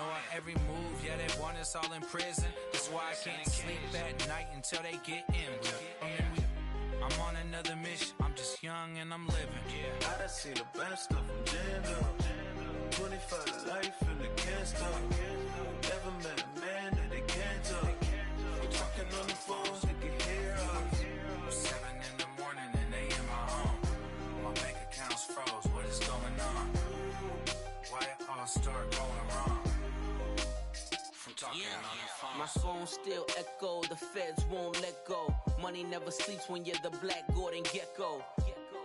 know our every move, yeah, they want us all in prison. That's why I can't sleep at night until they get in. I'm on another mission, I'm just young and I'm living. I done seen the best stuff from jammed up. 25 to life and they can't stop. Never met a man that they can't talk. We're talking on the phones, they can hear us. 7 in the morning and they in my home. My bank account's froze, what is going on? Why it all start going wrong? From talking on the phone. My phone still echo, the feds won't let go. Money never sleeps when you're the Black Gordon Gecko.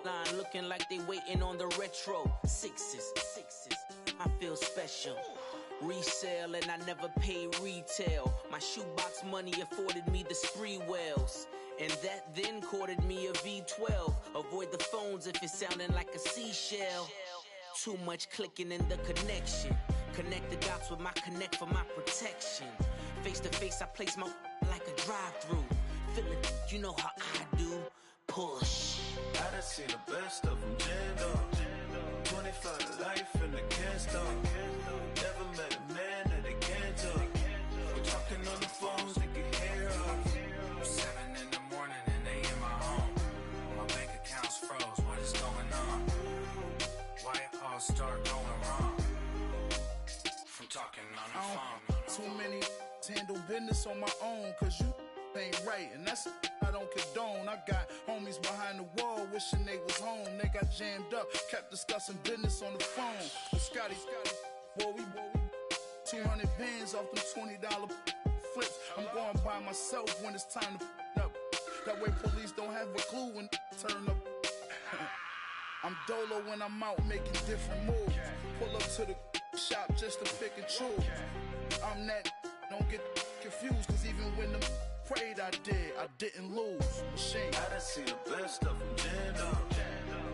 Line looking like they waiting on the retro. Sixes, I feel special. Resale and I never pay retail. My shoebox money afforded me the spree wells. And that then courted me a V12. Avoid the phones if it's sounding like a seashell. Too much clicking in the connection. Connect the dots with my connect for my protection. Face to face, I place my like a drive-through. Feeling, you know how I do. Push. I done seen the best of them jammed up. 25 to life and they can't stop. Never met a man that they can't talk. We're talking on the phones, they can hear us. 7 in the morning and they in my home. My bank account's froze, what is going on? Why it all start going wrong? From talking on the phone. Too many handle business on my own, cause you ain't right, and that's I don't condone. I got homies behind the wall wishing they was home. They got jammed up, kept discussing business on the phone. But Scotty, boy, we 200 bands off them $20 flips. I'm going by myself when it's time to up. That way police don't have a clue when turn up. I'm dolo when I'm out making different moves. Pull up to the shop just to pick and choose. I'm that, don't get confused, cause even when them prayed I didn't lose. Machine. I done seen the best of them jammed up.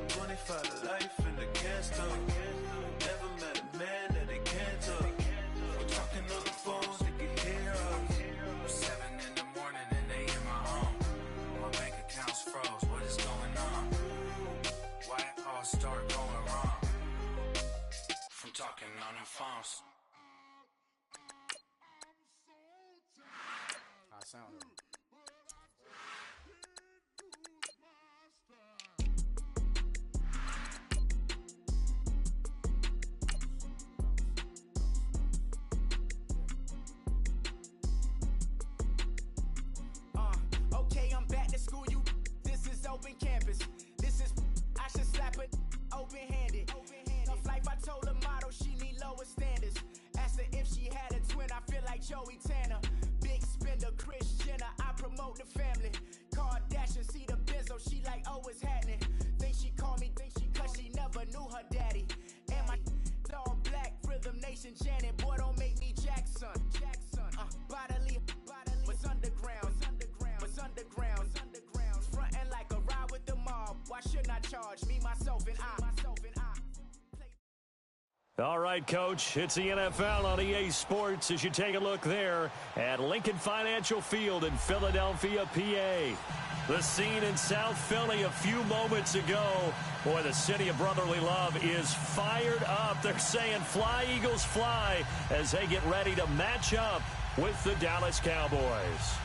25 to life and they can't stop. Never met a man that they can't talk. We're talking on the phones, they can hear us. 7 in the morning and they in my home. My bank account's froze, what is going on? Why it all start going wrong? From talking on the phones. I sound okay, I'm back to school, you. This is open campus. This is, I should slap it open-handed. Tough life, I told her motto, she need lower standards. Asked her if she had a twin, I feel like Joey Tanner. Big spender, Kris Jenner, I promote the family. Kardashian, see the Benzo, she like, oh, it's happening. Think she called me, cause she never knew her daddy. And my all black, Rhythm Nation, Janet, boy, don't make me Jackson. Bodily, was underground. Frontin' like a ride with the mob. Why shouldn't I charge me, myself, and I? All right, Coach, it's the NFL on EA Sports as you take a look there at Lincoln Financial Field in Philadelphia, PA. The scene in South Philly a few moments ago. Boy, the city of brotherly love is fired up. They're saying fly, Eagles, fly as they get ready to match up with the Dallas Cowboys.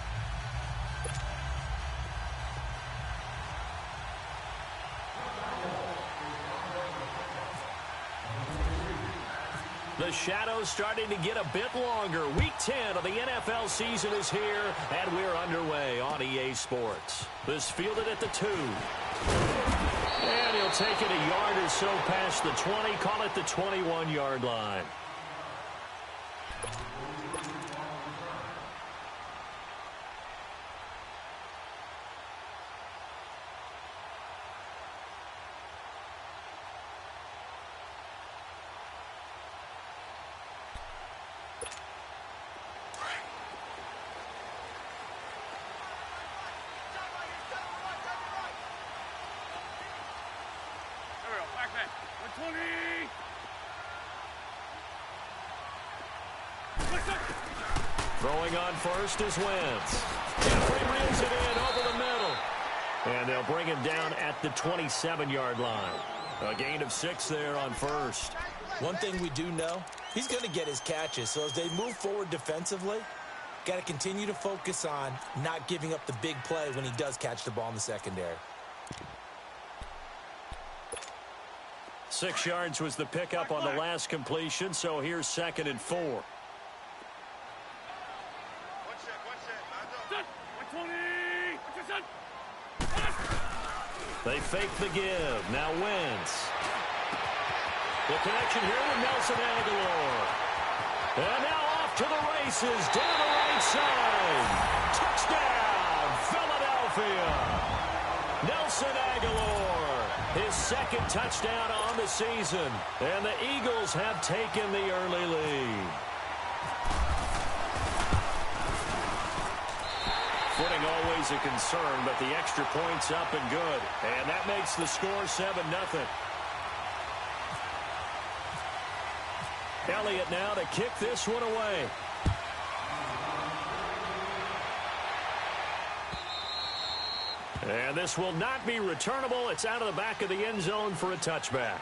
The shadows starting to get a bit longer. Week 10 of the NFL season is here, and we're underway on EA Sports. This fielded at the 2. And he'll take it a yard or so past the 20, call it the 21-yard line. Throwing on first is Wentz. He reels it in over the middle. And they'll bring him down at the 27-yard line. A gain of 6 there on first. One thing we do know He's going to get his catches. So as they move forward defensively, got to continue to focus on not giving up the big play when he does catch the ball in the secondary. 6 yards was the pickup on the last completion, so here's 2nd and 4. They fake the give. Now Wentz. The connection here with Nelson Aguilar. And now off to the races down the right side. Touchdown, Philadelphia. Nelson Aguilar, his 2nd touchdown on the season. And the Eagles have taken the early lead. Footing always a concern, but the extra point's up and good. And that makes the score 7-0. Elliott now to kick this one away. And this will not be returnable. It's out of the back of the end zone for a touchback.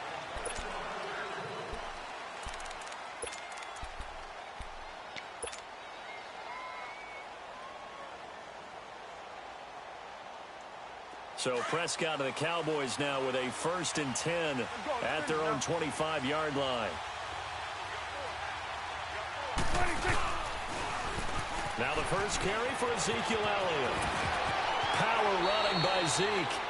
So Prescott and the Cowboys now with a 1st and 10 at their own 25-yard line. Now the first carry for Ezekiel Elliott. Power running by Zeke.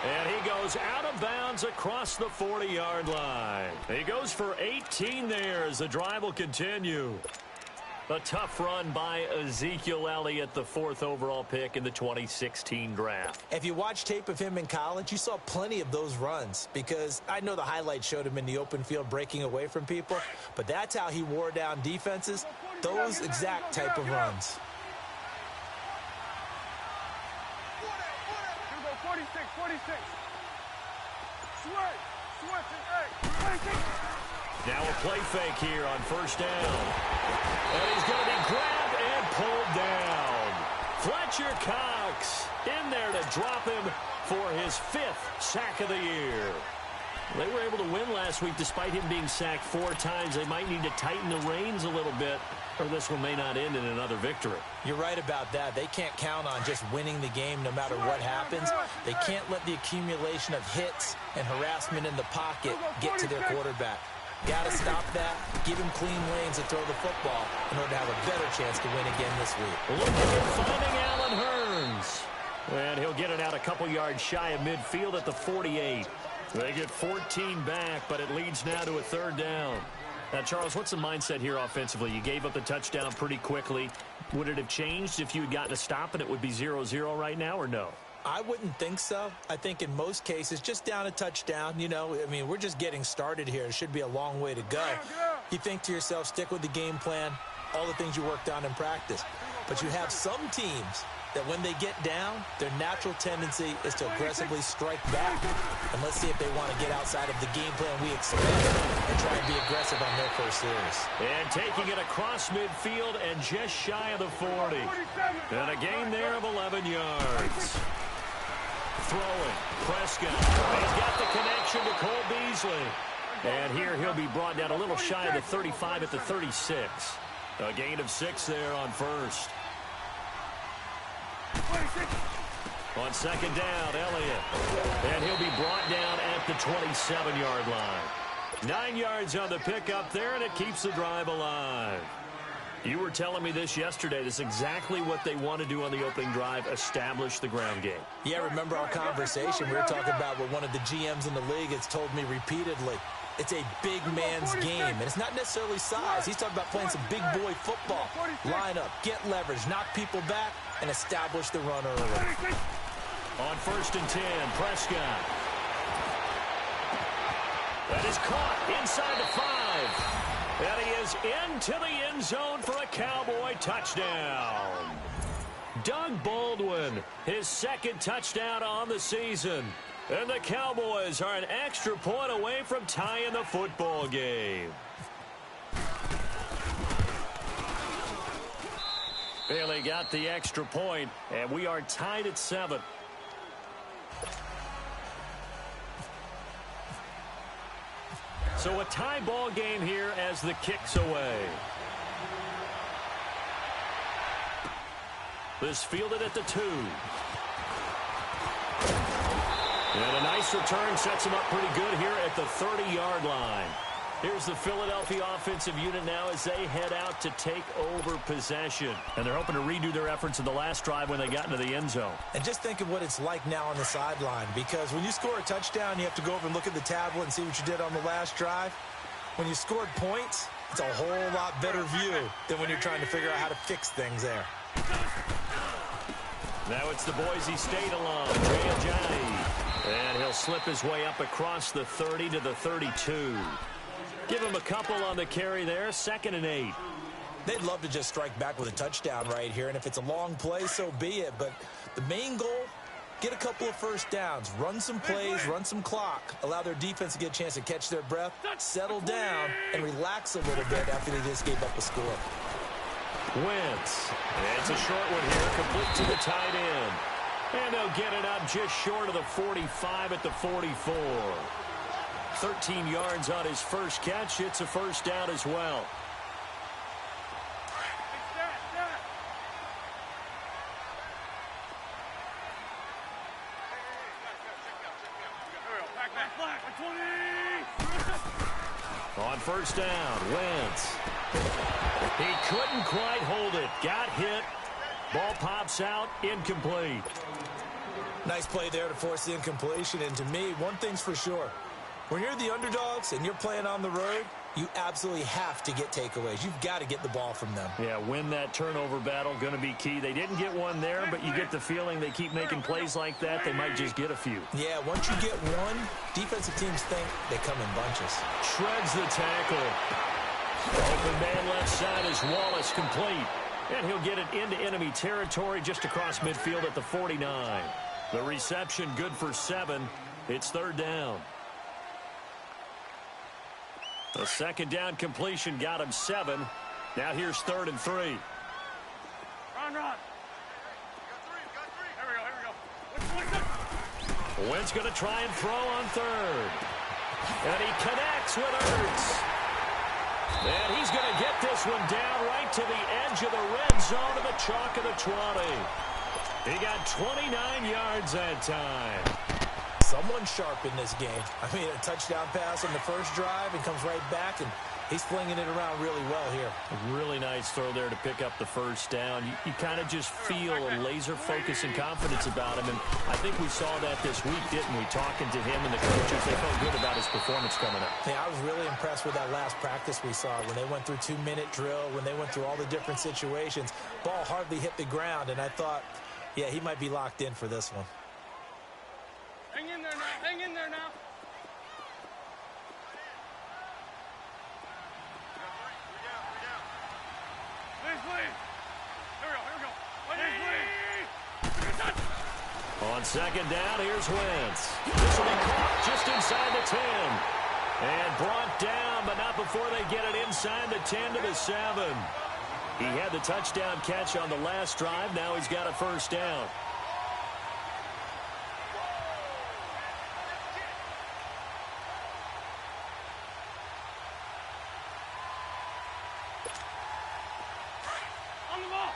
And he goes out of bounds across the 40-yard line. He goes for 18 there as the drive will continue. A tough run by Ezekiel Elliott, the 4th overall pick in the 2016 draft. If you watch tape of him in college, you saw plenty of those runs because I know the highlights showed him in the open field breaking away from people, but that's how he wore down defenses, those exact type of runs. 46. Now a play fake here on 1st down. And he's going to be grabbed and pulled down. Fletcher Cox in there to drop him for his 5th sack of the year. They were able to win last week despite him being sacked 4 times. They might need to tighten the reins a little bit, or this one may not end in another victory. You're right about that. They can't count on just winning the game no matter what happens. They can't let the accumulation of hits and harassment in the pocket get to their quarterback. Got to stop that, give him clean lanes to throw the football in order to have a better chance to win again this week. Looking at finding Allen Hurns. And he'll get it out a couple yards shy of midfield at the 48. They get 14 back, but it leads now to a 3rd down. Now, Charles, what's the mindset here offensively? You gave up the touchdown pretty quickly. Would it have changed if you had gotten a stop and it would be 0-0 right now, or no? I wouldn't think so. I think in most cases, just down a touchdown, you know, I mean, we're just getting started here. It should be a long way to go. You think to yourself, stick with the game plan, all the things you worked on in practice. But you have some teams that when they get down, their natural tendency is to aggressively strike back. And let's see if they want to get outside of the game plan we expect and try and be aggressive on their first series. And taking it across midfield and just shy of the 40. And a gain there of 11 yards. Throwing, Prescott. He's got the connection to Cole Beasley. And here he'll be brought down a little shy of the 35 at the 36. A gain of 6 there on 1st. On 2nd down, Elliott. And he'll be brought down at the 27-yard line. 9 yards on the pickup there, and it keeps the drive alive. You were telling me this yesterday. This is exactly what they want to do on the opening drive, establish the ground game. Yeah, remember our conversation. We were talking about what one of the GMs in the league has told me repeatedly. It's a big man's game, and it's not necessarily size. He's talking about playing some big boy football. Line up, get leverage, knock people back, and establish the run early. On 1st and 10, Prescott. That is caught inside the 5. And he is into the end zone for a Cowboy touchdown. Doug Baldwin, his 2nd touchdown on the season. And the Cowboys are an extra point away from tying the football game. Bailey got the extra point, and we are tied at 7. So a tie ball game here as the kick's away. This fielded at the 2. And a nice return sets him up pretty good here at the 30-yard line. Here's the Philadelphia offensive unit now as they head out to take over possession. And they're hoping to redo their efforts in the last drive when they got into the end zone. And just think of what it's like now on the sideline, because when you score a touchdown, you have to go over and look at the tablet and see what you did on the last drive. When you scored points, it's a whole lot better view than when you're trying to figure out how to fix things there. Now it's the Boise State alum, Jay Ajayi. And he'll slip his way up across the 30 to the 32. Give him a couple on the carry there, 2nd and 8. They'd love to just strike back with a touchdown right here, and if it's a long play, so be it. But the main goal, get a couple of first downs, run some plays, run some clock, allow their defense to get a chance to catch their breath, settle down, and relax a little bit after they just gave up a score. Wentz. It's a short one here, complete to the tight end. And they'll get it up just short of the 45 at the 44. 13 yards on his first catch. It's a first down as well. On first down, Wentz. He couldn't quite hold it. Got hit. Ball pops out, incomplete. Nice play there to force the incompletion. And to me, one thing's for sure. When you're the underdogs and you're playing on the road, you absolutely have to get takeaways. You've got to get the ball from them. Yeah, win that turnover battle, going to be key. They didn't get one there, but you get the feeling they keep making plays like that, they might just get a few. Yeah, once you get one, defensive teams think they come in bunches. Shreds the tackle. Open man left side is Wallace, complete. And he'll get it into enemy territory just across midfield at the 49. The reception good for 7. It's 3rd down. The 2nd down completion got him 7. Now here's 3rd and 3. Run. Got 3. Here we go. Wentz going to try and throw on 3rd. And he connects with Ertz. And he's going to get this one down right to the edge of the red zone of the chalk of the 20. He got 29 yards that time. Someone sharp in this game. I mean, a touchdown pass on the first drive and comes right back, and he's flinging it around really well here. A really nice throw there to pick up the first down. You kind of just feel a laser focus and confidence about him, and I think we saw that this week, didn't we? Talking to him and the coaches, they felt good about his performance coming up. Yeah, I was really impressed with that last practice we saw when they went through 2-minute drill, when they went through all the different situations. Ball hardly hit the ground, and I thought, yeah, he might be locked in for this one. Hang in there now. Hang in there now. Please. Here we go. On 2nd down, here's Wentz. This will be caught just inside the 10. And brought down, but not before they get it inside the 10 to the 7. He had the touchdown catch on the last drive. Now he's got a first down. On the ball.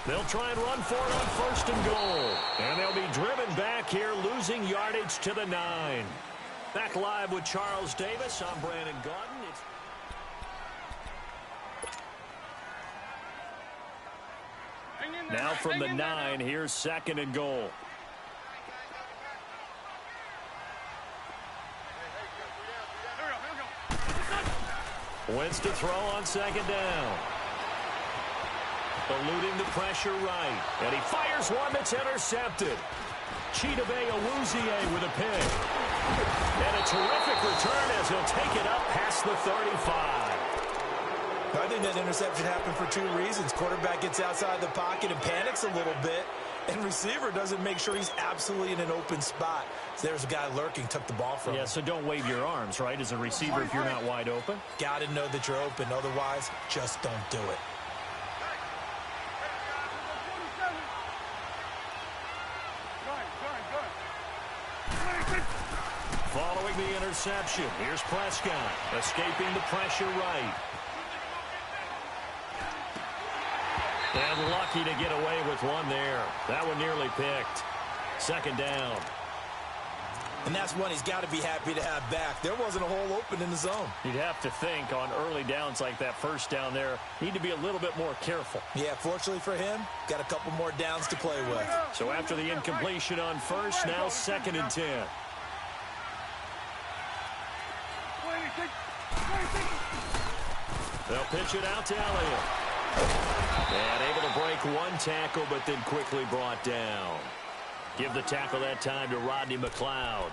They'll try and run for it on 1st and goal. And they'll be driven back here, losing yardage to the 9. Back live with Charles Davis. I'm Brandon Gaudin. Now from the 9, here's 2nd and goal. Wentz to throw on 2nd down. Eluding the pressure right. And he fires one that's intercepted. Chidobe Awuzie with a pick. And a terrific return as he'll take it up past the 35. I think that interception happened for 2 reasons. Quarterback gets outside the pocket and panics a little bit. And receiver doesn't make sure he's absolutely in an open spot. So there's a guy lurking, took the ball from him. Yeah, so don't wave your arms, right, as a receiver if you're not wide open. Got to know that you're open. Otherwise, just don't do it. Following the interception, here's Prescott, escaping the pressure right. And lucky to get away with one there. That one nearly picked. Second down. And that's one he's got to be happy to have back. There wasn't a hole open in the zone. You'd have to think on early downs like that first down there, need to be a little bit more careful. Yeah, fortunately for him, got a couple more downs to play with. So after the incompletion on first, now 2nd and 10. They'll pitch it out to Elliott. And able to break one tackle, but then quickly brought down. Give the tackle that time to Rodney McLeod.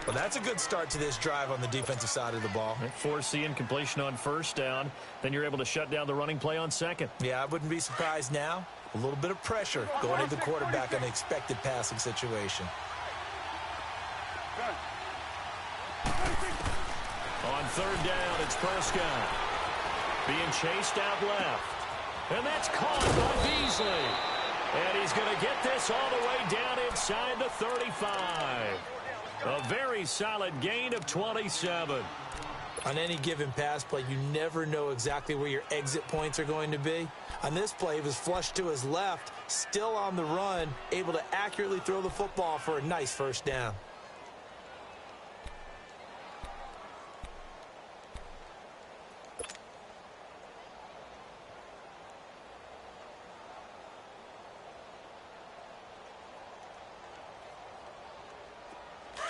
Well, that's a good start to this drive on the defensive side of the ball. Force the incompletion on first down. Then you're able to shut down the running play on second. Yeah, I wouldn't be surprised now. A little bit of pressure going into the quarterback on the expected passing situation. On third down, it's Prescott. Being chased out left. And that's caught by Beasley. And he's going to get this all the way down inside the 35. A very solid gain of 27. On any given pass play, you never know exactly where your exit points are going to be. On this play, he was flushed to his left, still on the run, able to accurately throw the football for a nice first down.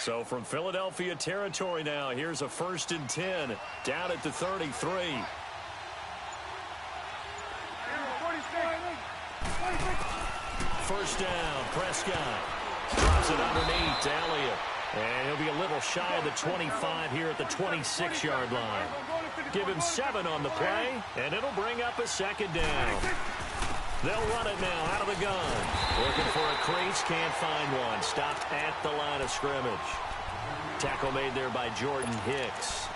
So from Philadelphia territory now, here's a 1st and 10 down at the 33. First down, Prescott drops it underneath to Elliott. And he'll be a little shy of the 25 here at the 26-yard line. Give him 7 on the play, and it'll bring up a 2nd down. They'll run it now out of the gun. Looking for a crease, can't find one. Stopped at the line of scrimmage. Tackle made there by Jordan Hicks.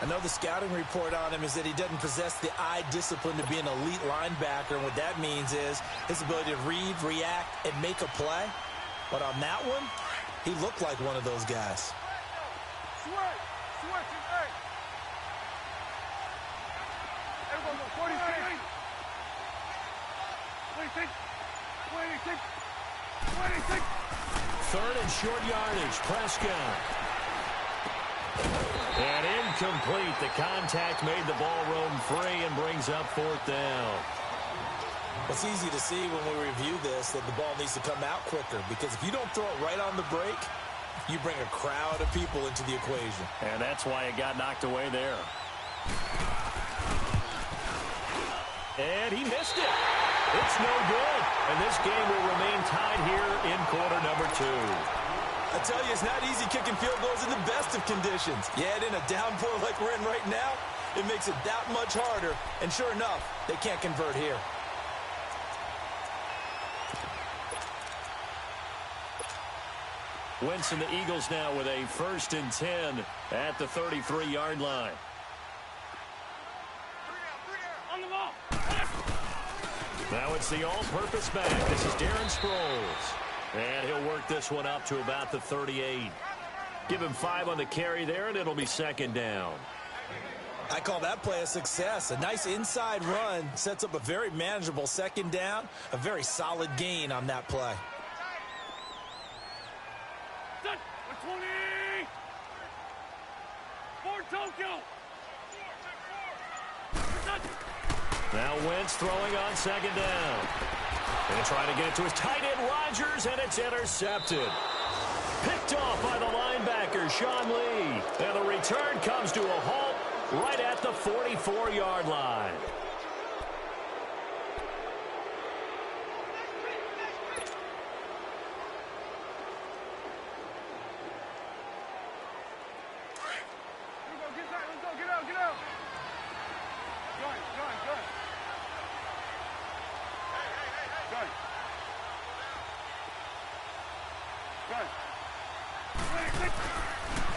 I know the scouting report on him is that he doesn't possess the eye discipline to be an elite linebacker. And what that means is his ability to read, react, and make a play. But on that one, he looked like one of those guys. Third and short yardage, Prescott. And incomplete. The contact made the ball roam free and brings up 4th down. It's easy to see when we review this that the ball needs to come out quicker, because if you don't throw it right on the break, you bring a crowd of people into the equation. And that's why it got knocked away there. And he missed it. It's no good. And this game will remain tied here in quarter number 2. I tell you, it's not easy kicking field goals in the best of conditions. Yeah, in a downpour like we're in right now, it makes it that much harder. And sure enough, they can't convert here. Wentz and the Eagles now with a 1st and 10 at the 33-yard line. On the ball. Now it's the all-purpose back. This is Darren Sproles. And he'll work this one up to about the 38. Give him 5 on the carry there, and it'll be 2nd down. I call that play a success. A nice inside run sets up a very manageable 2nd down. A very solid gain on that play. Set. 20. For Tokyo. Now Wentz throwing on 2nd down. And trying to get it to his tight end, Rodgers, and it's intercepted. Picked off by the linebacker, Sean Lee. And the return comes to a halt right at the 44-yard line.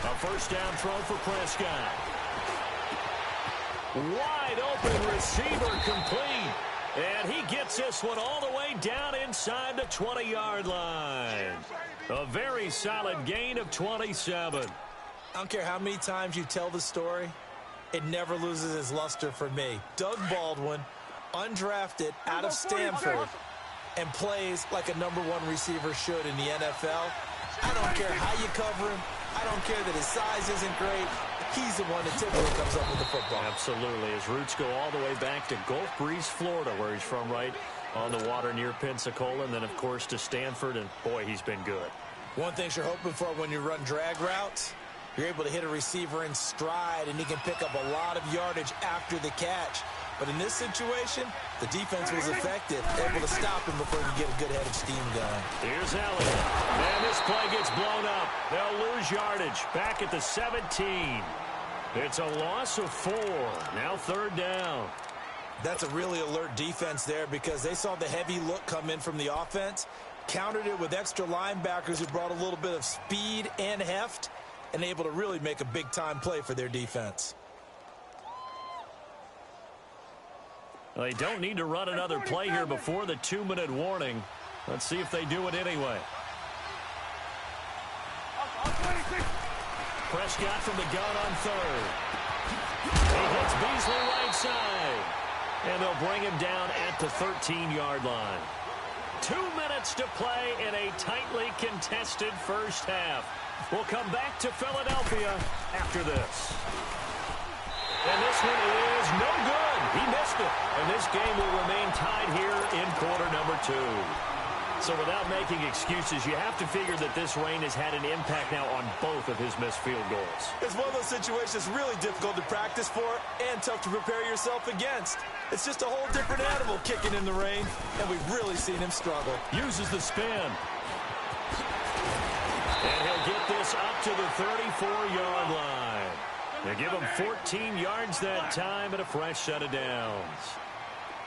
A first down throw for Prescott. Wide open receiver complete. And he gets this one all the way down inside the 20-yard line. A very solid gain of 27. I don't care how many times you tell the story, it never loses its luster for me. Doug Baldwin, undrafted out of Stanford, and plays like a #1 receiver should in the NFL. I don't care how you cover him. I don't care that his size isn't great. He's the one that typically comes up with the football. Absolutely. His roots go all the way back to Gulf Breeze, Florida, where he's from, right on the water near Pensacola, and then, of course, to Stanford, and, boy, he's been good. One thing you're hoping for when you run drag routes, you're able to hit a receiver in stride, and he can pick up a lot of yardage after the catch. But in this situation, the defense was effective, able to stop him before you get a good head of steam going. Here's Elliott. And this play gets blown up. They'll lose yardage back at the 17. It's a loss of 4. Now 3rd down. That's a really alert defense there because they saw the heavy look come in from the offense, countered it with extra linebackers who brought a little bit of speed and heft, and able to really make a big-time play for their defense. They don't need to run another play here before the 2-minute warning. Let's see if they do it anyway. Prescott from the gun on 3rd. He hits Beasley right side. And they'll bring him down at the 13-yard line. 2 minutes to play in a tightly contested first half. We'll come back to Philadelphia after this. And this one is no good. He missed it. And this game will remain tied here in quarter number 2. So without making excuses, you have to figure that this rain has had an impact now on both of his missed field goals. It's one of those situations really difficult to practice for and tough to prepare yourself against. It's just a whole different animal kicking in the rain, and we've really seen him struggle. Uses the spin. And he'll get this up to the 34-yard line. They give him 14 yards that time and a fresh set of downs.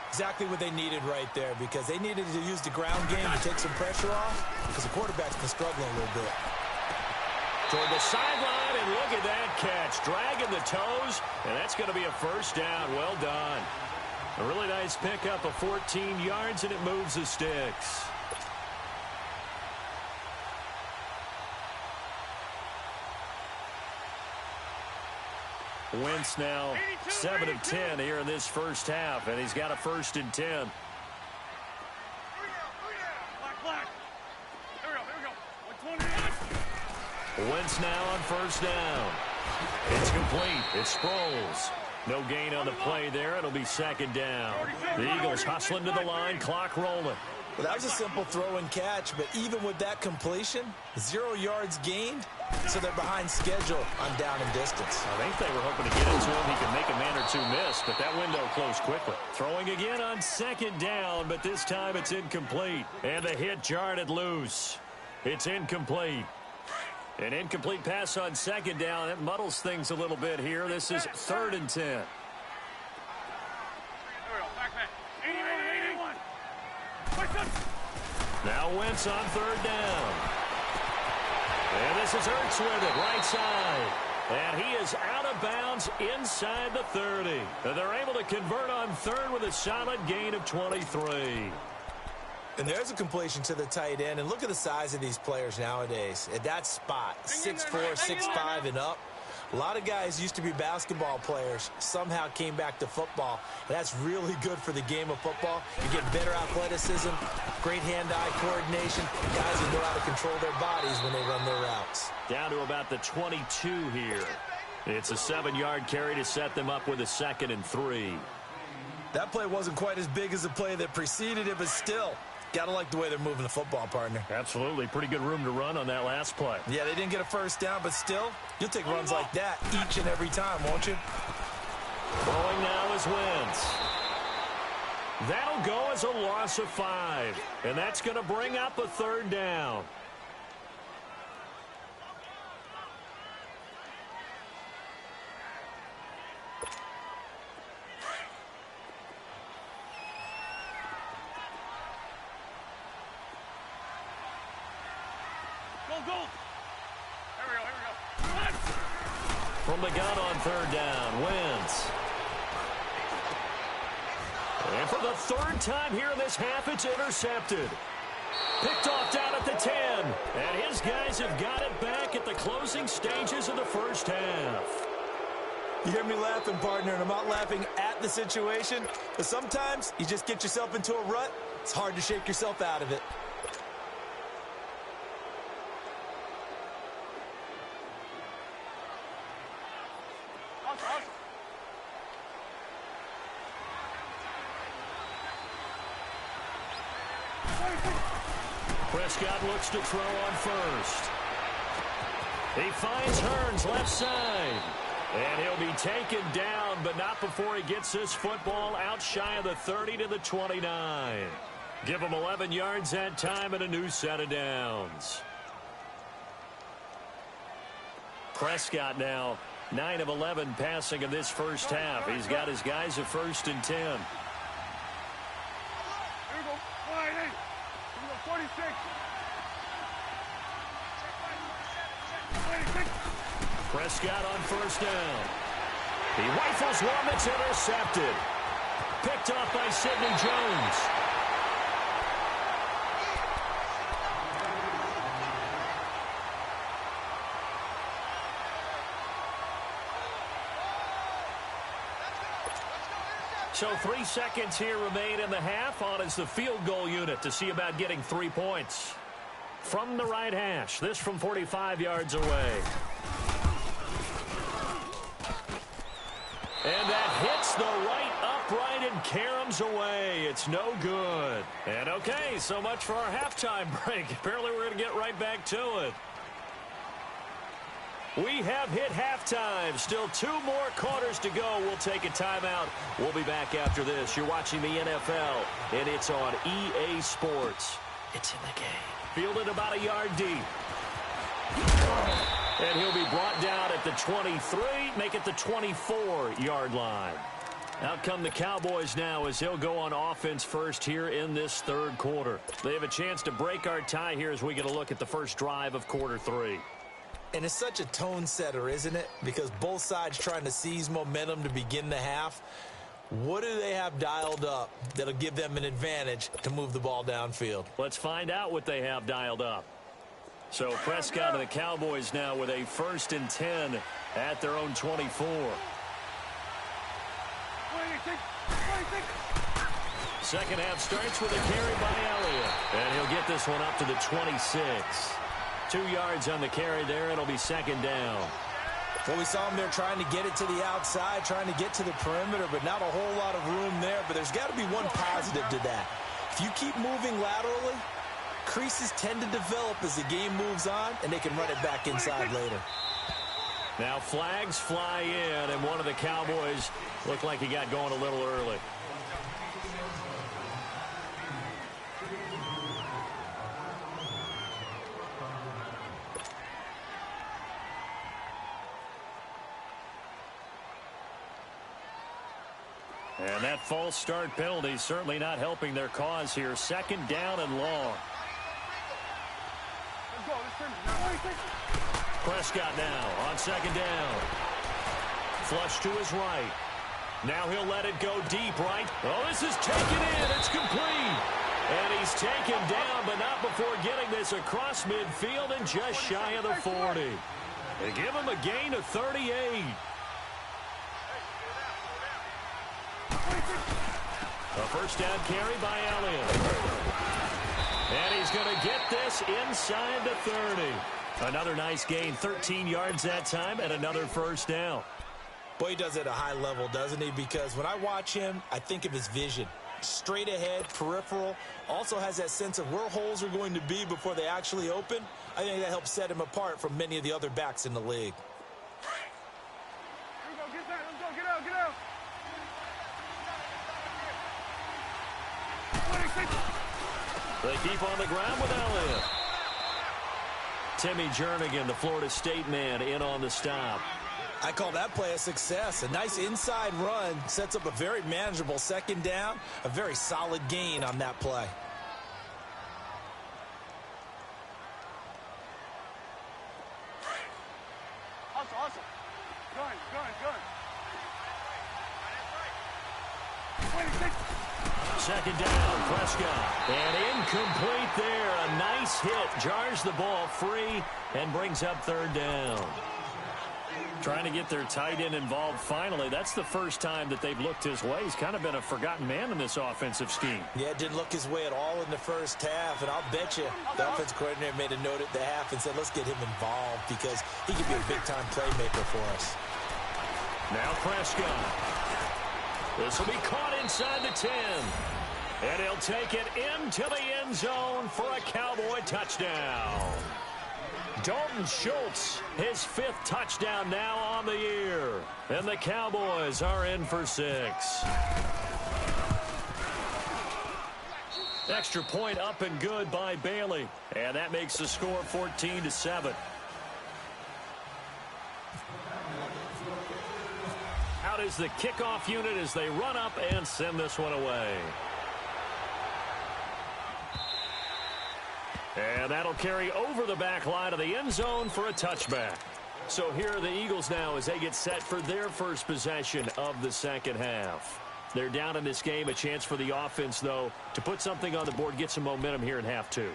Exactly what they needed right there because they needed to use the ground game to take some pressure off because the quarterback's been struggling a little bit. Toward the sideline, and look at that catch. Dragging the toes, and that's going to be a first down. Well done. A really nice pickup of 14 yards, and it moves the sticks. Wentz now 7 of 10 here in this first half, and he's got a 1st and 10. Wentz now on 1st down. It's complete. It's Sproles. No gain on the play there. It'll be 2nd down. The Eagles hustling to the line, clock rolling. Well, that was a simple throw and catch, but even with that completion, 0 yards gained, so they're behind schedule on down and distance. I think they were hoping to get it to him. He could make a man or 2 miss, but that window closed quickly. Throwing again on 2nd down, but this time it's incomplete. And the hit jarred it loose. It's incomplete. An incomplete pass on 2nd down. It muddles things a little bit here. This is 3rd and 10. Now Wentz on 3rd down. And this is Ertz with it, right side. And he is out of bounds inside the 30. And they're able to convert on 3rd with a solid gain of 23. And there's a completion to the tight end. And look at the size of these players nowadays. At that spot, 6'4", 6'5", and up. A lot of guys used to be basketball players, somehow came back to football. And that's really good for the game of football. You get better athleticism, great hand-eye coordination, guys who know how to control their bodies when they run their routes. Down to about the 22 here. It's a 7-yard carry to set them up with a 2nd and 3. That play wasn't quite as big as the play that preceded it, but still, gotta like the way they're moving the football, partner. Absolutely. Pretty good room to run on that last play. Yeah, they didn't get a 1st down, but still, you'll take runs like that each and every time, won't you? Throwing now is Wentz. That'll go as a loss of 5. And that's going to bring up a 3rd down. From the gun on 3rd down, Wentz. And for the 3rd time here in this half, it's intercepted. Picked off down at the 10. And his guys have got it back at the closing stages of the first half. You hear me laughing, partner, and I'm not laughing at the situation. But sometimes you just get yourself into a rut. It's hard to shake yourself out of it. Prescott looks to throw on first. He finds Hearns left side. And he'll be taken down, but not before he gets this football out shy of the 30 to the 29. Give him 11 yards that time and a new set of downs. Prescott now 9 of 11 passing in this first half. He's got his guys at 1st and 10. Here we go. 46. 26. Prescott on first down. He rifles one that's intercepted. Picked off by Sidney Jones. So 3 seconds here remain in the half. On is the field goal unit to see about getting 3 points. From the right hash, this from 45 yards away. And that hits the right upright and caroms away. It's no good. And okay, so much for our halftime break. Apparently we're going to get right back to it. We have hit halftime. Still 2 more quarters to go. We'll take a timeout. We'll be back after this. You're watching the NFL, and it's on EA Sports. It's in the game. Fielded about a yard deep. And he'll be brought down at the 23, make it the 24-yard line. Out come the Cowboys now as they'll go on offense first here in this third quarter. They have a chance to break our tie here as we get a look at the first drive of quarter 3. And it's such a tone setter, isn't it? Because both sides trying to seize momentum to begin the half. What do they have dialed up that'll give them an advantage to move the ball downfield? Let's find out what they have dialed up. So Prescott and the Cowboys now with a 1st and 10 at their own 24. 26. Second half starts with a carry by Elliott. And he'll get this one up to the 26. 2 yards on the carry there. It'll be 2nd down. Well, we saw him there trying to get it to the outside, trying to get to the perimeter, but not a whole lot of room there. But there's got to be one positive to that. If you keep moving laterally, creases tend to develop as the game moves on, and they can run it back inside later. Now flags fly in, and one of the Cowboys looked like he got going a little early. And that false start penalty certainly not helping their cause here. 2nd down and long. Prescott now on 2nd down. Flush to his right. Now he'll let it go deep right. Oh, this is taken in. It's complete. And he's taken down, but not before getting this across midfield and just shy of the 40. They give him a gain of 38. A first down carry by Elliott. And he's going to get this inside the 30. Another nice gain, 13 yards that time, and another first down. Boy, he does it at a high level, doesn't he? Because when I watch him, I think of his vision. Straight ahead, peripheral. Also has that sense of where holes are going to be before they actually open. I think that helps set him apart from many of the other backs in the league. Here we go. Get that. Let's go. Get out. Get out. 26. They keep on the ground with Elliott. Timmy Jernigan, the Florida State man, in on the stop. I call that play a success. A nice inside run sets up a very manageable 2nd down. A very solid gain on that play. Awesome. Gun. 26. Second down, Prescott. And incomplete there. A nice hit. Jars the ball free and brings up third down. Trying to get their tight end involved finally. That's the first time that they've looked his way. He's kind of been a forgotten man in this offensive scheme. Yeah, didn't look his way at all in the first half. And I'll bet you the offense coordinator made a note at the half and said, let's get him involved because he could be a big-time playmaker for us. Now Prescott. This will be caught inside the 10. And he'll take it into the end zone for a Cowboy touchdown. Dalton Schultz, his 5th touchdown now on the year. And the Cowboys are in for 6. Extra point up and good by Bailey. And that makes the score 14-7. Out is the kickoff unit as they run up and send this one away. And that'll carry over the back line of the end zone for a touchback. So here are the Eagles now as they get set for their first possession of the second half. They're down in this game. A chance for the offense, though, to put something on the board, get some momentum here in half 2.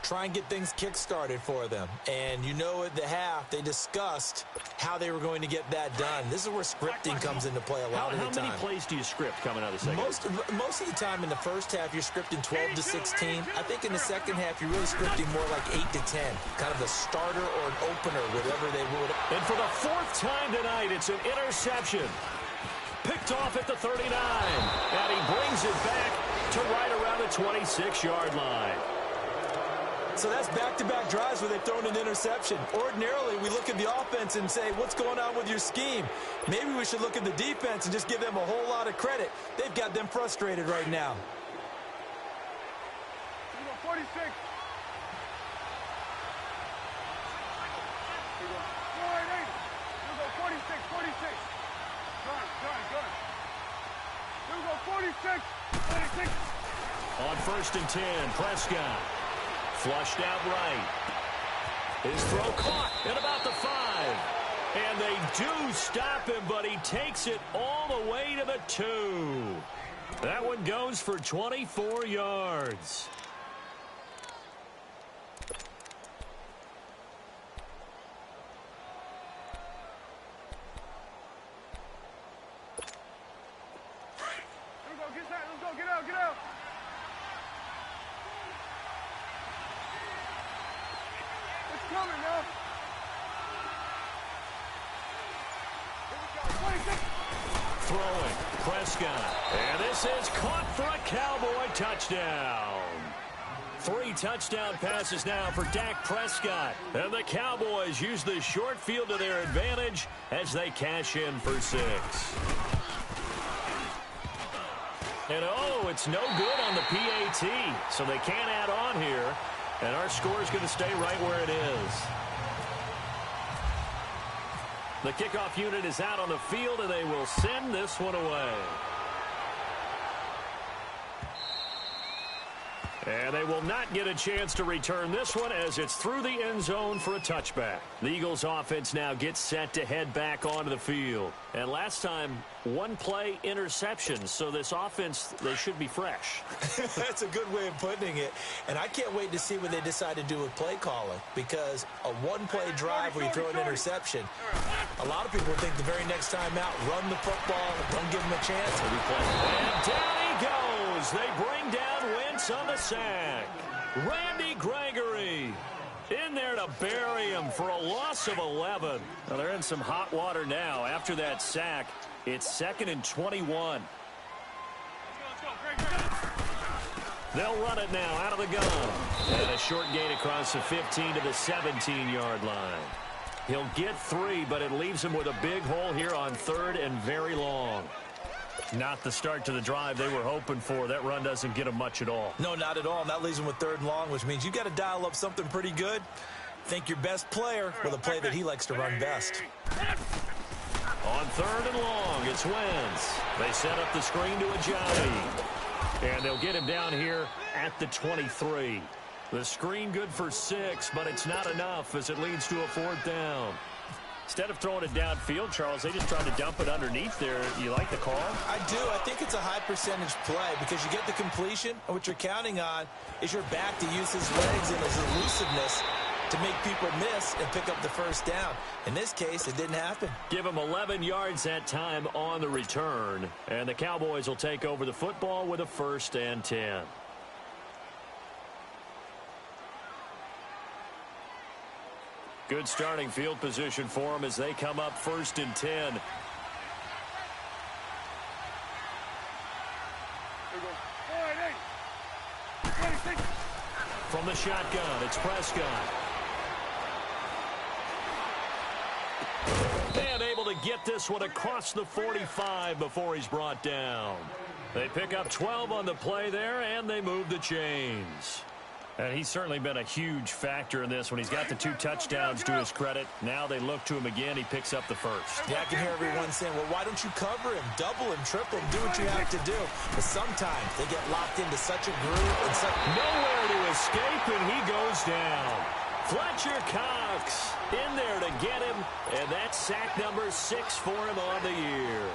Try and get things kick-started for them. And you know at the half, they discussed how they were going to get that done. This is where scripting comes into play a lot of the time. How many plays do you script coming out of the second half? Most of the time in the first half, you're scripting 12 to 16. I think in the second half, you're really scripting more like 8 to 10. Kind of the starter or an opener, whatever they would. And for the 4th time tonight, it's an interception. Picked off at the 39. And he brings it back to right around the 26-yard line. So that's back-to-back drives where they've thrown an interception. Ordinarily, we look at the offense and say, what's going on with your scheme? Maybe we should look at the defense and just give them a whole lot of credit. They've got them frustrated right now. 46. Go 46, 46. Good. 46, 46. On 1st and 10, Prescott. Flushed out right. His throw caught at about the 5. And they do stop him, but he takes it all the way to the 2. That one goes for 24 yards. Let's go, get out, get out. It's coming now. Throwing, Prescott. And this is caught for a Cowboy touchdown. 3 touchdown passes now for Dak Prescott. And the Cowboys use the short field to their advantage as they cash in for 6. And oh, it's no good on the PAT. So they can't add on here. And our score is going to stay right where it is. The kickoff unit is out on the field, and they will send this one away. And they will not get a chance to return this one as it's through the end zone for a touchback. The Eagles offense now gets set to head back onto the field. And last time, 1 play interception. So this offense, they should be fresh. That's a good way of putting it. And I can't wait to see what they decide to do with play calling. Because a 1-play drive where you throw an interception, a lot of people think the very next time out, run the football, don't give them a chance. And down he goes. They bring down Wentz on the sack. Randy Gregory in there to bury him for a loss of 11. Well, they're in some hot water now. After that sack, it's 2nd and 21. They'll run it now out of the gun. And a short gain across the 15 to the 17-yard line. He'll get 3, but it leaves him with a big hole here on 3rd and very long. Not the start to the drive they were hoping for. That run doesn't get them much at all. No, not at all. And that leaves them with 3rd and long, which means you got to dial up something pretty good. Think your best player with a play that he likes to run best. On 3rd and long, it's Wentz. They set up the screen to Ajani. And they'll get him down here at the 23. The screen good for 6, but it's not enough as it leads to a 4th down. Instead of throwing it downfield, Charles, they just tried to dump it underneath there. You like the call? I do. I think it's a high percentage play because you get the completion, and what you're counting on is your back to use his legs and his elusiveness to make people miss and pick up the first down. In this case, it didn't happen. Give him 11 yards that time on the return, and the Cowboys will take over the football with a 1st and 10. Good starting field position for them as they come up 1st and 10. From the shotgun, it's Prescott. And able to get this one across the 45 before he's brought down. They pick up 12 on the play there, and they move the chains. And he's certainly been a huge factor in this when he's got the 2 touchdowns to his credit. Now they look to him again. He picks up the 1st. Yeah, I can hear everyone saying, well, why don't you cover him, double him, triple him, do what you have to do. But sometimes they get locked into such a groove and nowhere to escape, and he goes down. Fletcher Cox in there to get him, and that's sack number 6 for him on the year.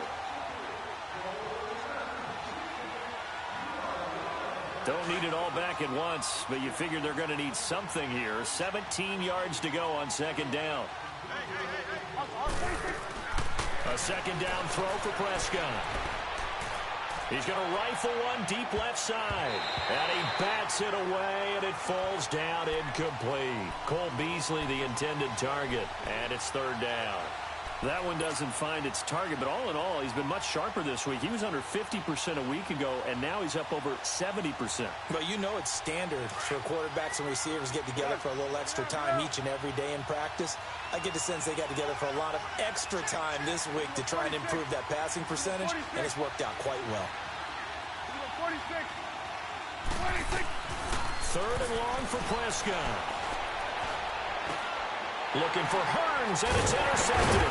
Don't need it all back at once, but you figure they're going to need something here. 17 yards to go on 2nd down. A 2nd down throw for Prescott. He's going to rifle one deep left side. And he bats it away, and it falls down incomplete. Cole Beasley, the intended target, and it's 3rd down. That one doesn't find its target, but all in all, he's been much sharper this week. He was under 50% a week ago, and now he's up over 70%. Well, you know it's standard for quarterbacks and receivers get together for a little extra time each and every day in practice. I get the sense they got together for a lot of extra time this week to try and improve that passing percentage, and it's worked out quite well. 3rd and long for Prescott. Looking for Hearns, and it's intercepted.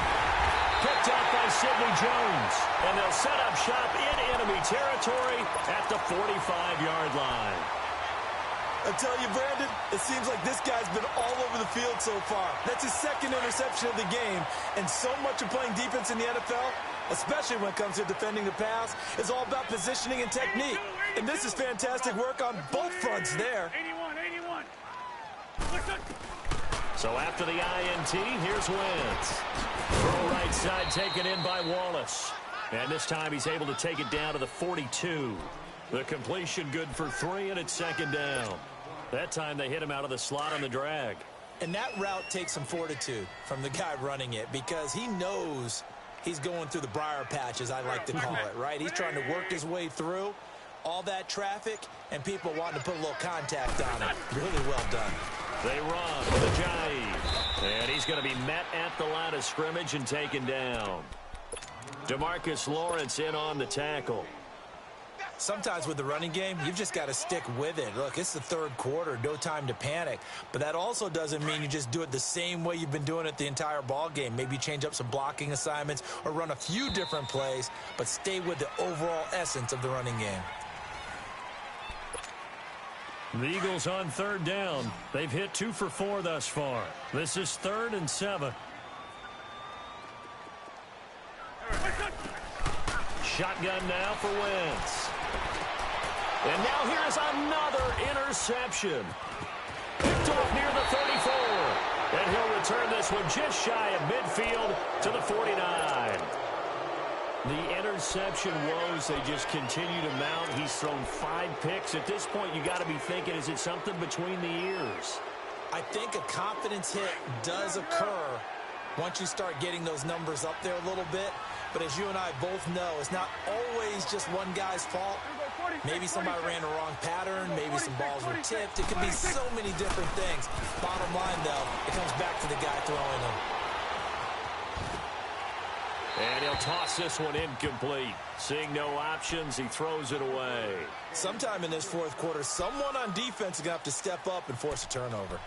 Picked off by Sidney Jones. And they'll set up shop in enemy territory at the 45-yard line. I tell you, Brandon, it seems like this guy's been all over the field so far. That's his 2nd interception of the game. And so much of playing defense in the NFL, especially when it comes to defending the pass, is all about positioning and technique. And this is fantastic work on both fronts there. 81. So after the INT, here's Wentz. Throw right side taken in by Wallace. And this time he's able to take it down to the 42. The completion good for 3, and it's 2nd down. That time they hit him out of the slot on the drag. And that route takes some fortitude from the guy running it because he knows he's going through the briar patch, as I like to call it, right? He's trying to work his way through all that traffic and people wanting to put a little contact on it. Really well done. They run with Ajayi. And he's going to be met at the line of scrimmage and taken down. DeMarcus Lawrence in on the tackle. Sometimes with the running game, you've just got to stick with it. Look, it's the 3rd quarter, no time to panic. But that also doesn't mean you just do it the same way you've been doing it the entire ball game. Maybe change up some blocking assignments or run a few different plays, but stay with the overall essence of the running game. The Eagles on 3rd down. They've hit 2 for 4 thus far. This is 3rd and 7. Shotgun now for Wentz. And now here's another interception. Picked off near the 34. And he'll return this one just shy of midfield to the 49. The interception woes, they just continue to mount. He's thrown 5 picks. At this point, you got to be thinking, is it something between the ears? I think a confidence hit does occur once you start getting those numbers up there a little bit. But as you and I both know, it's not always just one guy's fault. Maybe somebody ran the wrong pattern. Maybe some balls were tipped. It could be so many different things. Bottom line, though, it comes back to the guy throwing them. And he'll toss this one incomplete. Seeing no options, he throws it away. Sometime in this 4th quarter, someone on defense is going to have to step up and force a turnover.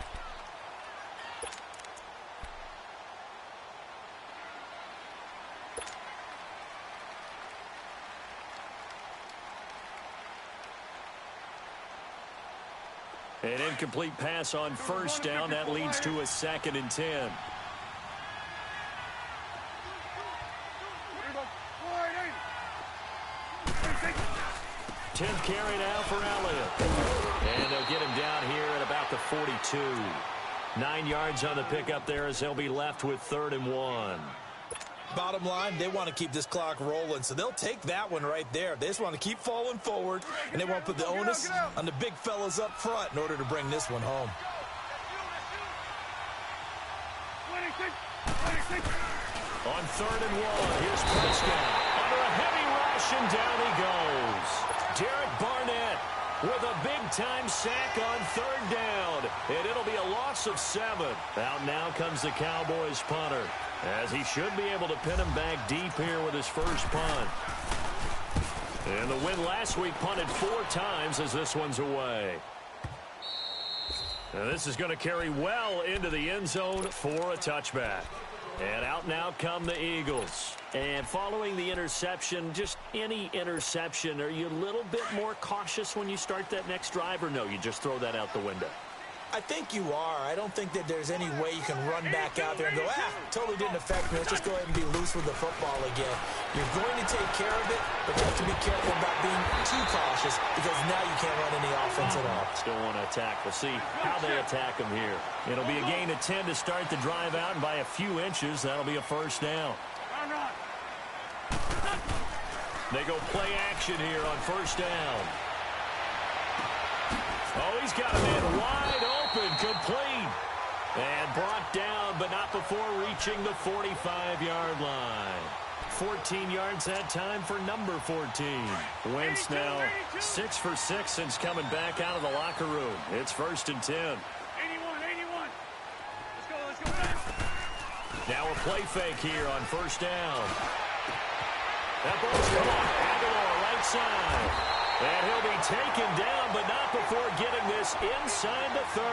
An incomplete pass on 1st down. That leads to a 2nd and 10. 10th carry now for Elliott. And they'll get him down here at about the 42. 9 yards on the pickup there as they'll be left with 3rd and 1. Bottom line, they want to keep this clock rolling, so they'll take that one right there. They just want to keep falling forward, and they want to put the onus on the big fellas up front in order to bring this one home. On 3rd and 1, here's Prescott. Under a heavy rush, and down he goes. Derek Barnett with a big-time sack on 3rd down, and it'll be a loss of 7. Out now comes the Cowboys punter, as he should be able to pin him back deep here with his first punt. And the win last week punted 4 times as this one's away. And this is going to carry well into the end zone for a touchback. And out now come the Eagles. And following the interception, just any interception, are you a little bit more cautious when you start that next drive, or no, you just throw that out the window? I think you are. I don't think that there's any way you can run back out there and go, totally didn't affect me. Let's just go ahead and be loose with the football again. You're going to take care of it, but you have to be careful about being too cautious because now you can't run any offense at all. Still want to attack. We'll see how they attack them here. It'll be a gain of 10 to start the drive out, and by a few inches, that'll be a first down. They go play action here on first down. Oh, he's got a man wide open, complete. And brought down, but not before reaching the 45-yard line. 14 yards that time for number 14. Wentz now 6 for 6 since coming back out of the locker room. It's 1st and 10. 81. Let's go. Now a play fake here on first down. That ball's caught. Aguilar right side. And he'll be taken down, but not before getting this inside the 30.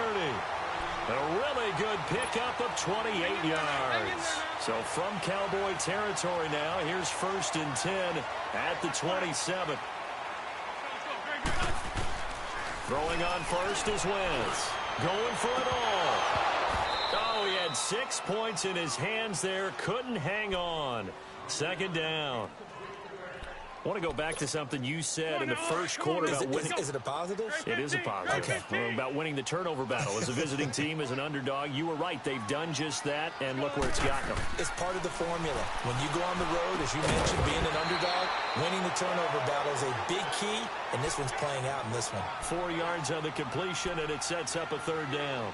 A really good pickup of 28 yards. So from Cowboy territory now, here's 1st and 10 at the 27. Throwing on first is Wentz. Going for it all. Oh, he had 6 points in his hands there. Couldn't hang on. 2nd down. I want to go back to something you said in the first quarter about winning. Is it a positive? It is a positive. Okay. About winning the turnover battle. As a visiting team, as an underdog, you were right. They've done just that, and look where it's gotten them. It's part of the formula. When you go on the road, as you mentioned, being an underdog, winning the turnover battle is a big key, and this one's playing out in this one. 4 yards on the completion, and it sets up a 3rd down.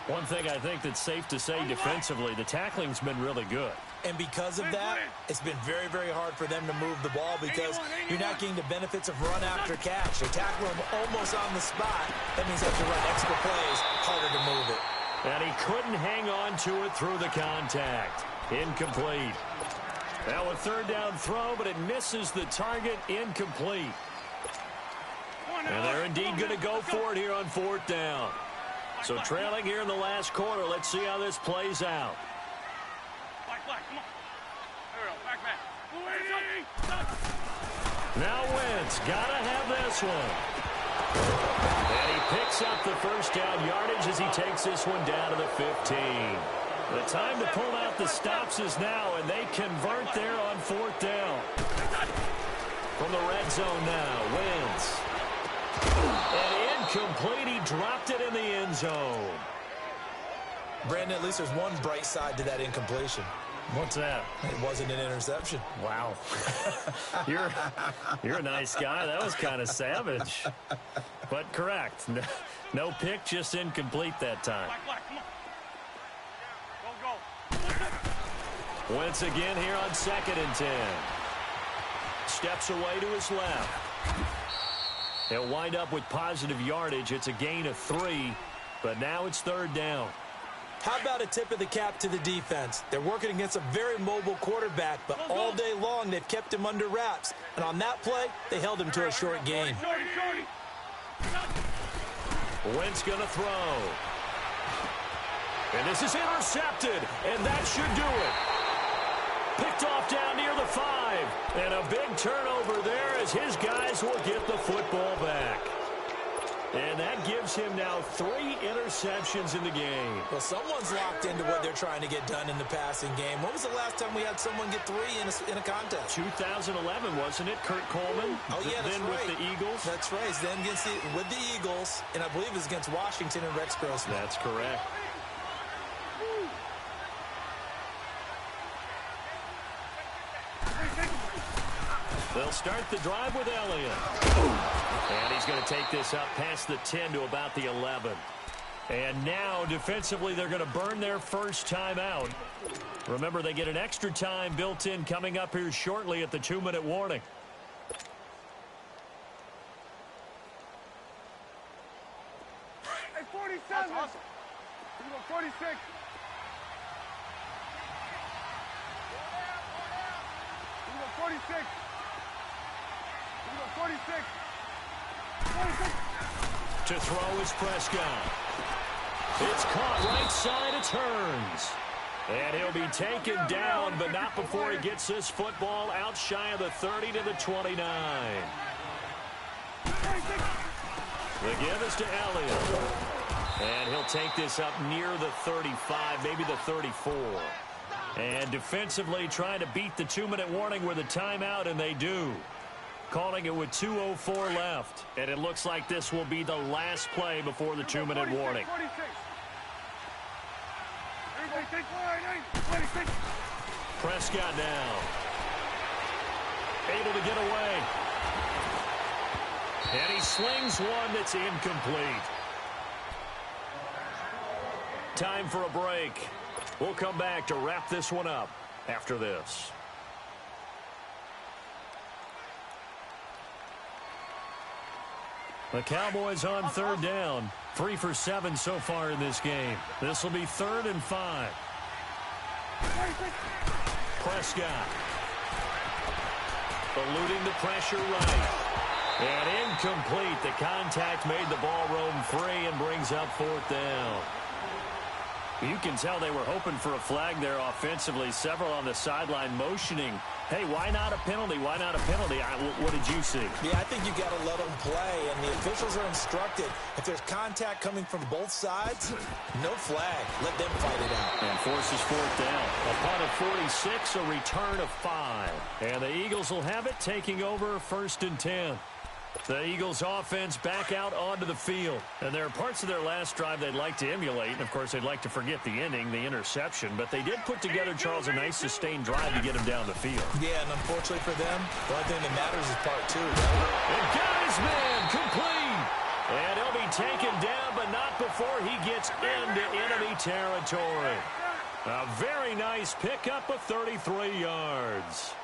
One thing I think that's safe to say defensively, the tackling's been really good. And because of that, it's been very, very hard for them to move the ball because you're not getting the benefits of run after catch. They tackle him almost on the spot. That means they have to run extra plays, harder to move it. And he couldn't hang on to it through the contact. Incomplete. Now a 3rd down throw, but it misses the target. Incomplete. And they're indeed going to go for it here on 4th down. So trailing here in the last quarter. Let's see how this plays out. Now Wentz, gotta have this one. And he picks up the 1st down yardage as he takes this one down to the 15. The time to pull out the stops is now, and they convert there on 4th down. From the red zone now, Wentz. And incomplete, he dropped it in the end zone. Brandon, at least there's one bright side to that incompletion. What's that? It wasn't an interception. Wow. You're a nice guy. That was kind of savage. But correct. No pick, just incomplete that time. Wentz again here on 2nd and 10. Steps away to his left. He'll wind up with positive yardage. It's a gain of 3, but now it's 3rd down. How about a tip of the cap to the defense? They're working against a very mobile quarterback, but all day long they've kept him under wraps. And on that play, they held him to a short gain. Wentz going to throw. And this is intercepted, and that should do it. Picked off down near the 5. And a big turnover there as his guys will get the football back. And that gives him now 3 interceptions in the game. Well, someone's locked into what they're trying to get done in the passing game. When was the last time we had someone get 3 in a contest? 2011, wasn't it? Kurt Coleman. Oh, yeah, that's then right. with the Eagles. That's right. Then with the Eagles, and I believe it was against Washington and Rex Grossman. That's correct. They'll start the drive with Elliott. And he's going to take this up past the 10 to about the 11. And now, defensively, they're going to burn their first time out. Remember, they get an extra time built in coming up here shortly at the 2-minute warning. Hey, 47. That's awesome. You go 46. You go 46. You go 46. 46. To throw is Prescott. It's caught right side of turns. And he'll be taken down, but not before he gets this football out shy of the 30 to the 29. The give is to Elliott. And he'll take this up near the 35, maybe the 34. And defensively trying to beat the 2-minute warning with a timeout, and they do. Calling it with 2:04 left. And it looks like this will be the last play before the 2-minute warning. 46. Everybody take 46. Prescott now. Able to get away. And he slings one that's incomplete. Time for a break. We'll come back to wrap this one up after this. The Cowboys on 3rd down. 3 for 7 so far in this game. This will be 3rd and 5. Prescott. Eluding the pressure right. And incomplete. The contact made the ball roam free and brings up 4th down. You can tell they were hoping for a flag there offensively. Several on the sideline motioning. Hey, why not a penalty? Why not a penalty? What did you see? Yeah, I think you got to let them play, and the officials are instructed. If there's contact coming from both sides, no flag. Let them fight it out. And forces 4th down. A punt of 46, a return of 5. And the Eagles will have it, taking over 1st and 10. The Eagles offense back out onto the field. And there are parts of their last drive they'd like to emulate. And, of course, they'd like to forget the ending, the interception. But they did put together, Charles, a nice sustained drive to get him down the field. Yeah, and unfortunately for them, the only thing that matters is part 2, right? And got his man complete. And he'll be taken down, but not before he gets into enemy territory. A very nice pickup of 33 yards.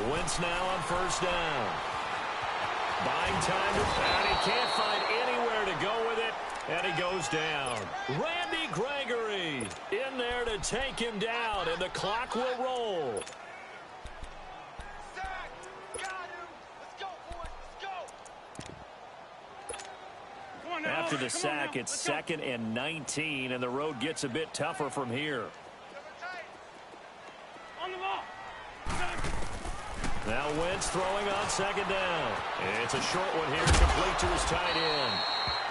Wentz now on 1st down. Buying time to and he can't find anywhere to go with it, and he goes down. Randy Gregory in there to take him down, and the clock will roll. After the sack, it's 2nd and 19, and the road gets a bit tougher from here. On the ball. Now Wentz throwing on 2nd down. It's a short one here, complete to his tight end.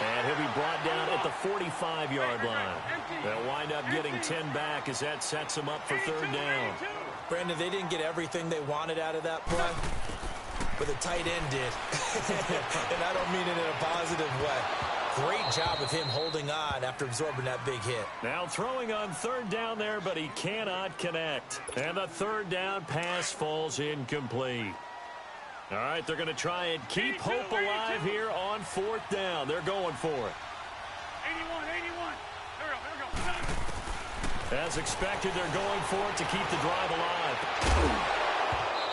And he'll be brought down at the 45-yard line. They'll wind up getting 10 back as that sets them up for 3rd down. Brandon, they didn't get everything they wanted out of that play, but the tight end did. And I don't mean it in a positive way. Great job of him holding on after absorbing that big hit. Now throwing on 3rd down there, but he cannot connect. And the 3rd down pass falls incomplete. All right, they're going to try and keep hope alive here on 4th down. They're going for it. 81. There we go. As expected, they're going for it to keep the drive alive.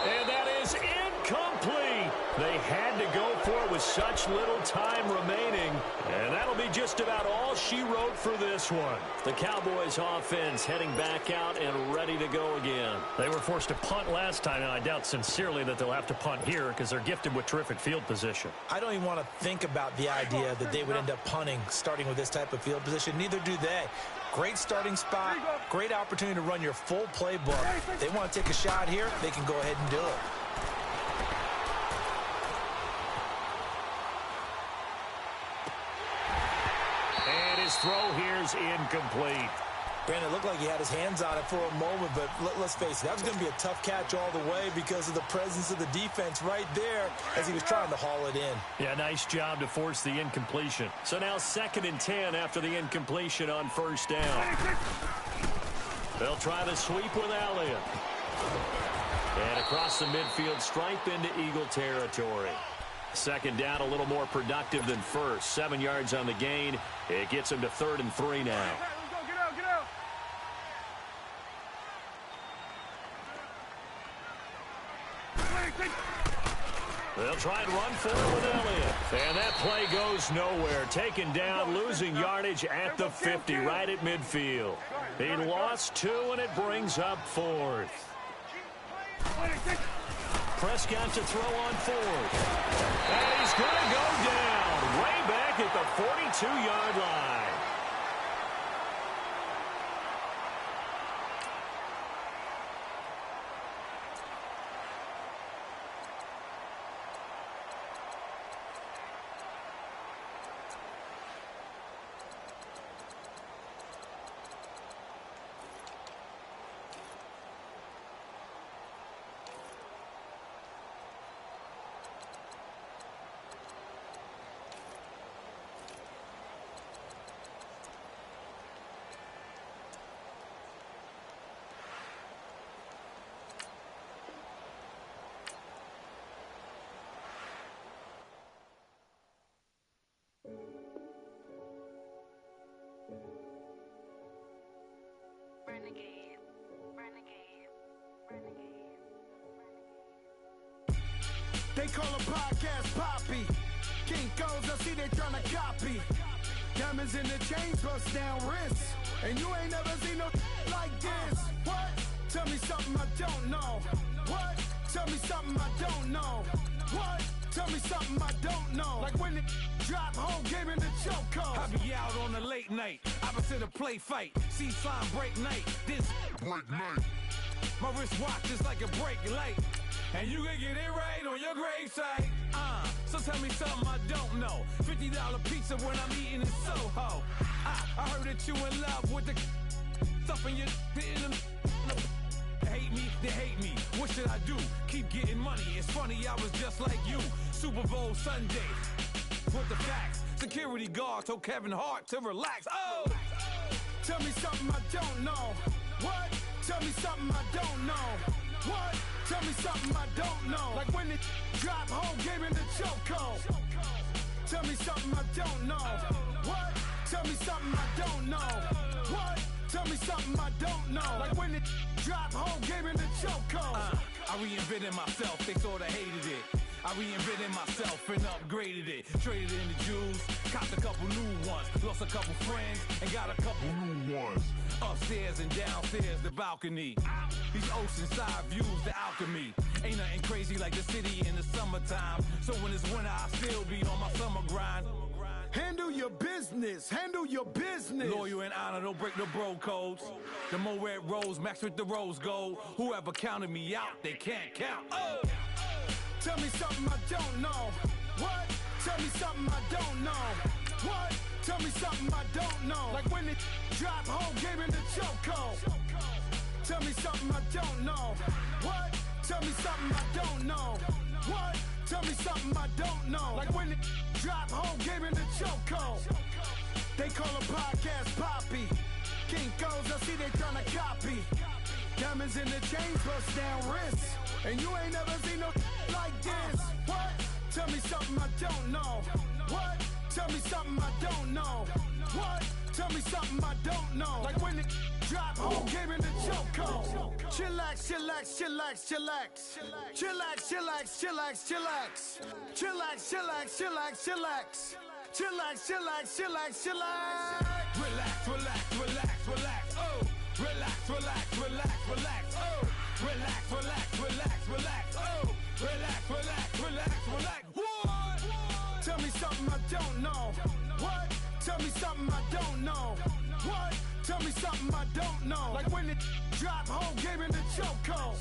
And that is incomplete. They had to go for it with such little time remaining. And that'll be just about all she wrote for this one. The Cowboys offense heading back out and ready to go again. They were forced to punt last time, and I doubt sincerely that they'll have to punt here because they're gifted with terrific field position. I don't even want to think about the idea that they would end up punting starting with this type of field position. Neither do they. Great starting spot, great opportunity to run your full playbook. They want to take a shot here, they can go ahead and do it. throw here's incomplete. Brandon, it looked like he had his hands on it for a moment, but let's face it, that was going to be a tough catch all the way because of the presence of the defense right there as he was trying to haul it in. Yeah, nice job to force the incompletion. So now 2nd and 10 after the incompletion on 1st down. They'll try the sweep with Elliott. And across the midfield stripe into Eagle territory. 2nd down, a little more productive than 1st. 7 yards on the gain. It gets him to 3rd and 3 now. They'll try and run for it with Elliott. And that play goes nowhere. Taken down, losing yardage at the 50, right at midfield. He lost 2, and it brings up 4th. Prescott to throw on 4th. And he's going to go down way back at the 42-yard line. They call a podcast Poppy. King goes, I see they tryna copy. Diamonds in the chains, bust down wrists. And you ain't never seen no like this. What? Tell me something I don't know. What? Tell me something I don't know. What? Tell me something I don't know. Like when it drop, whole game in the chokehold. I be out on a late night, opposite a play fight. See sign break night, this break night. My wristwatch is like a break light. And you can get it right on your gravesite. So tell me something I don't know. $50 pizza when I'm eating in Soho. I heard that you in love with the stuff in your in them. Hate me, they hate me. What should I do? Keep getting money. It's funny, I was just like you. Super Bowl Sunday. With the facts. Security guard told Kevin Hart to relax. Oh! Tell me something I don't know. What? Tell me something I don't know. What? Tell me something I don't know. Like when it drop, whole game in the chokehold. Tell me something I don't know. What? Tell me something I don't know. What? Tell me something I don't know. Like when it drop, whole game in the chokehold. I reinvented myself, they sorta hated it. I reinvented myself and upgraded it. Traded in the Jews, copped a couple new ones. Lost a couple friends and got a couple new ones. Upstairs and downstairs, the balcony. These oceanside views, the alchemy. Ain't nothing crazy like the city in the summertime. So when it's winter, I still be on my summer grind. Handle your business, handle your business. Loyal and honor, don't break the bro codes. The more red rose, max with the rose gold. Whoever counted me out, they can't count. Oh! Tell me something I don't know. What? Tell me something I don't know. What? Tell me something I don't know. Like when it drop, whole game in the chokehold. Tell me something I don't know. What? Tell me something I don't know. What? Tell me something I don't know. Like when it drop, whole game in the chokehold. They call a podcast Poppy. King goes, I see they tryna copy. Diamonds in the chains, bust down wrists. And you ain't never seen no like this. What? Tell me something I don't know. What? Tell me something I don't know. What? Tell me something I don't know. Like when it drop, whole game in the chokehold. Chillax, chillax, chillax, chillax. Chillax, chillax, chillax, chillax. Chillax, chillax, chillax, chillax. Chillax, chillax, chillax, chillax. Relax, relax, relax, relax. Oh! Relax, relax, relax, relax. Oh! Relax, relax, relax, relax. Oh! Relax, relax, relax, relax. What? Tell me something I don't know. What? Tell me something I don't know. What? Tell me something I don't know. Like when it drop, whole game in the chokehold.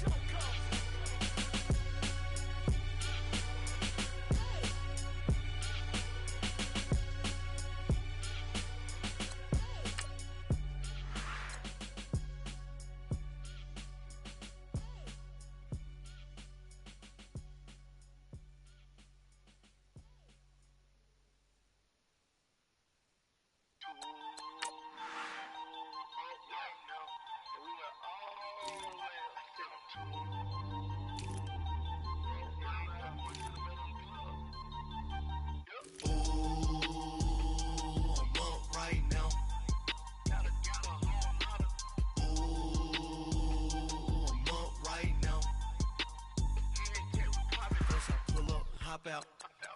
Out,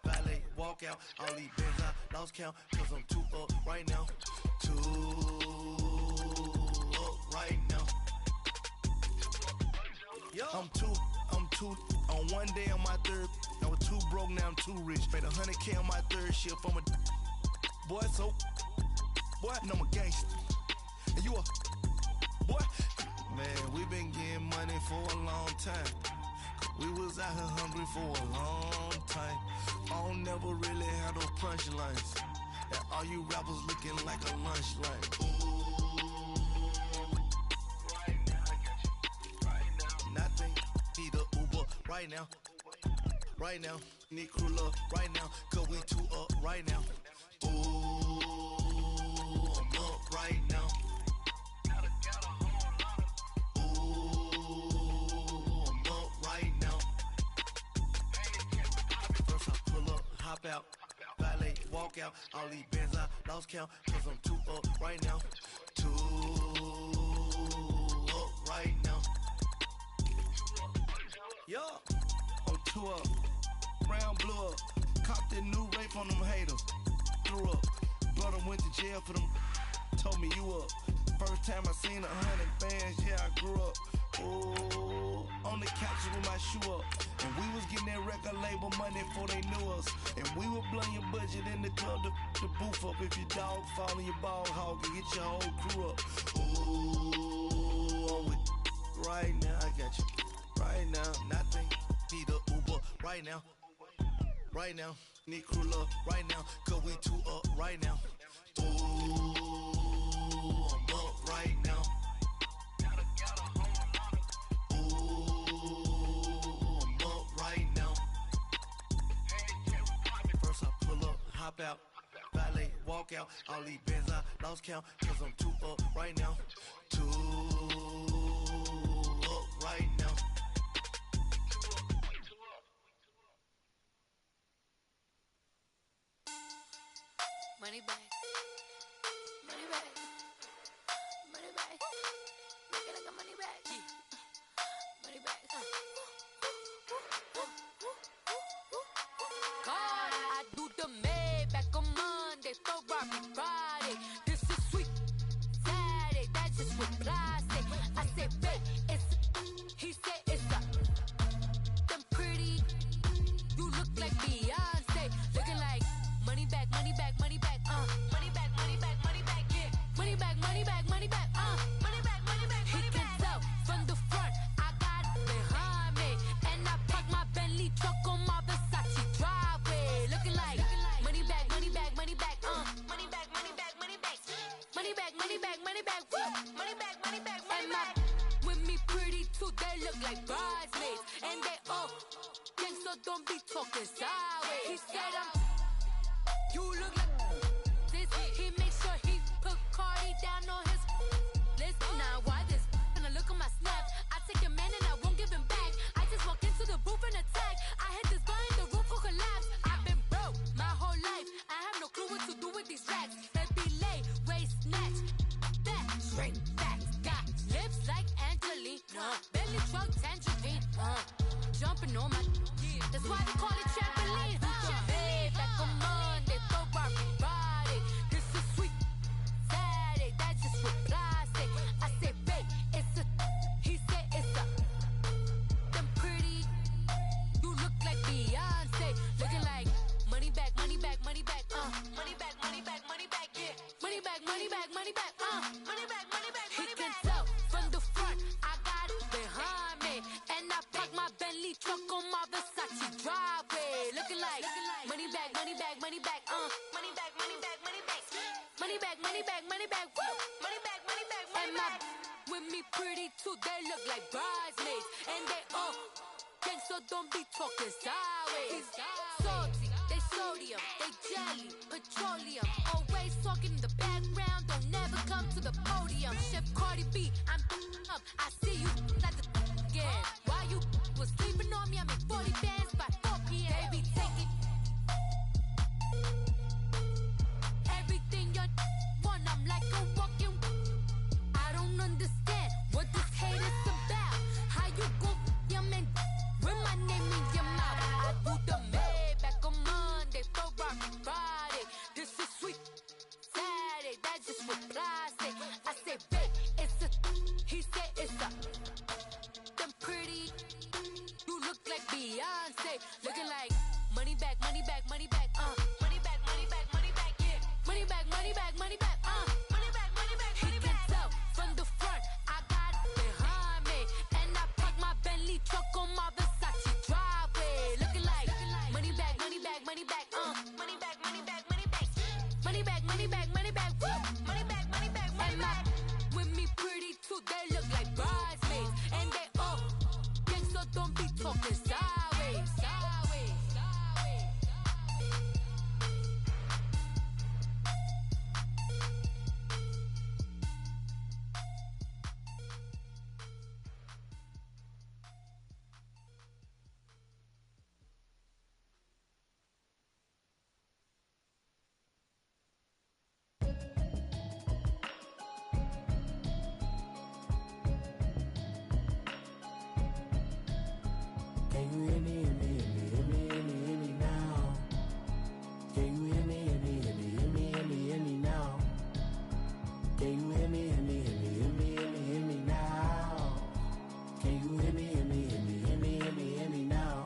valet, walk out, all these bands I lost count, cause I'm too up right now, too up right now. Yo, I'm too, on one day on my third, I was too broke, now I'm too rich, made 100K on my third shift, I'm a boy, so, boy, and I'm a gangster, and you a, boy, man, we been getting money for a long time. We was out here hungry for a long time. I don't never really have no punchlines. And all you rappers looking like a lunch line. Ooh, right now, I got you. Right now, nothing. Need a Uber right now. Right now, need crew love right now. Cause we too up right now. Ooh, I'm up right now. Hop out, valet, walk out, all these bands I lost count, cause I'm too up right now, too up right now. Yo, I'm too up, brown blew up, copped that new rape on them haters, threw up, brother went to jail for them, told me you up, first time I seen 100 bands, yeah I grew up. Ooh, on the couch with my shoe up. And we was getting that record label money before they knew us. And we were blowing your budget in the club to boof up. If your dog fall in your ball hog and get your whole crew up. Ooh, I'm with right now, I got you. Right now, nothing. Need a Uber right now. Right now, need crew love right now. Cause we too up right now. Ooh, I'm up right now. Hop out, valet, walk out, all these bands I lost count, cause I'm too up right now, too up right now. Money back, money back, money back, make it like a money back, yeah. Money back. God, I do the Maybach on Monday, Ferrari Friday. This is sweet Saturday, that's just what I say. I say, babe, it's he said it's them pretty. You look like Beyonce, looking like money back, money back, money back, money back, money back, money back, yeah. Money back, money back, money back, money back, money back. He can tell from the front, I got it behind me, and I park my Bentley truck on my Versace driveway, looking like money back, money back, money back, money back, money back, money back, money back, money back, money back, money back, money back, money back. With me pretty too, they look like bridesmaids, and they all gang, so don't be talking sideways. He said you look like this. He makes sure he put Cardi down on his list. Now why this? Gonna look at my snap. I take a man and I won't give him back. I just walk into the booth and attack. I hit this button, the roof will collapse. I've been broke my whole life. I have no clue what to do with these racks. That be lay, waist snatch, back, straight back. Got lips like Angelina, belly truck tangerine, jumping on my. That's why they call it trampoline. Babe, back on Monday, Ferrari Friday. This is sweet Saturday, that's just what I say. I say, babe, it's a. He said it's a. Them pretty. You look like Beyonce, looking like money back, money back, money back, money back, money back, money back, yeah. Money back, money back, money back, money back, money back, money back. He can tell from the front, I got it behind me, and I park my Bentley truck on my Versace driveway, looking like money back, money back, money back, money back, money back, money back, money back, money back, money back, money back, money back, money back. With me pretty too, they look like bridesmaids, and they all gang, so don't be talking sideways. Salty, they sodium, they jelly, petroleum, always talking in the background, don't never come to the podium. Chef Cardi B, I'm up, I see you at the weekend. While you was sleeping on me, I make 40 bands by 4 p.m. Baby, take it. Everything you want, I'm like a walking. I don't understand what this hate is about. How you go your man with my name in your mouth? I do the Maybach on Monday, for rock Friday. This is sweet Saturday, that's just what I say. I say, babe, it's a. He said it's a. Them pretty. You look like Beyonce, looking like money back, money back, money back, money back, money back, money back, yeah. Money back, money back, money back, money back, money back, money back. He can tell from the front, I got it behind me, and I park my Bentley truck on my Versace driveway, looking like money back, money back, money back, money back, money back, money back, money back, money back, money back, money back, money back, money back. With me pretty too, they look like bridesmaids, and they all gang, so don't be talking sideways, sideways, sideways. Can you hear me, hear me, hear me, hear me, hear me, hear me now? Can you hear me, hear me, hear me, hear me, hear me, hear me now? Can you hear me, hear me, hear me, hear me, hear me, hear me now? Can you hear me, hear me, hear me, hear me, hear me, hear me now?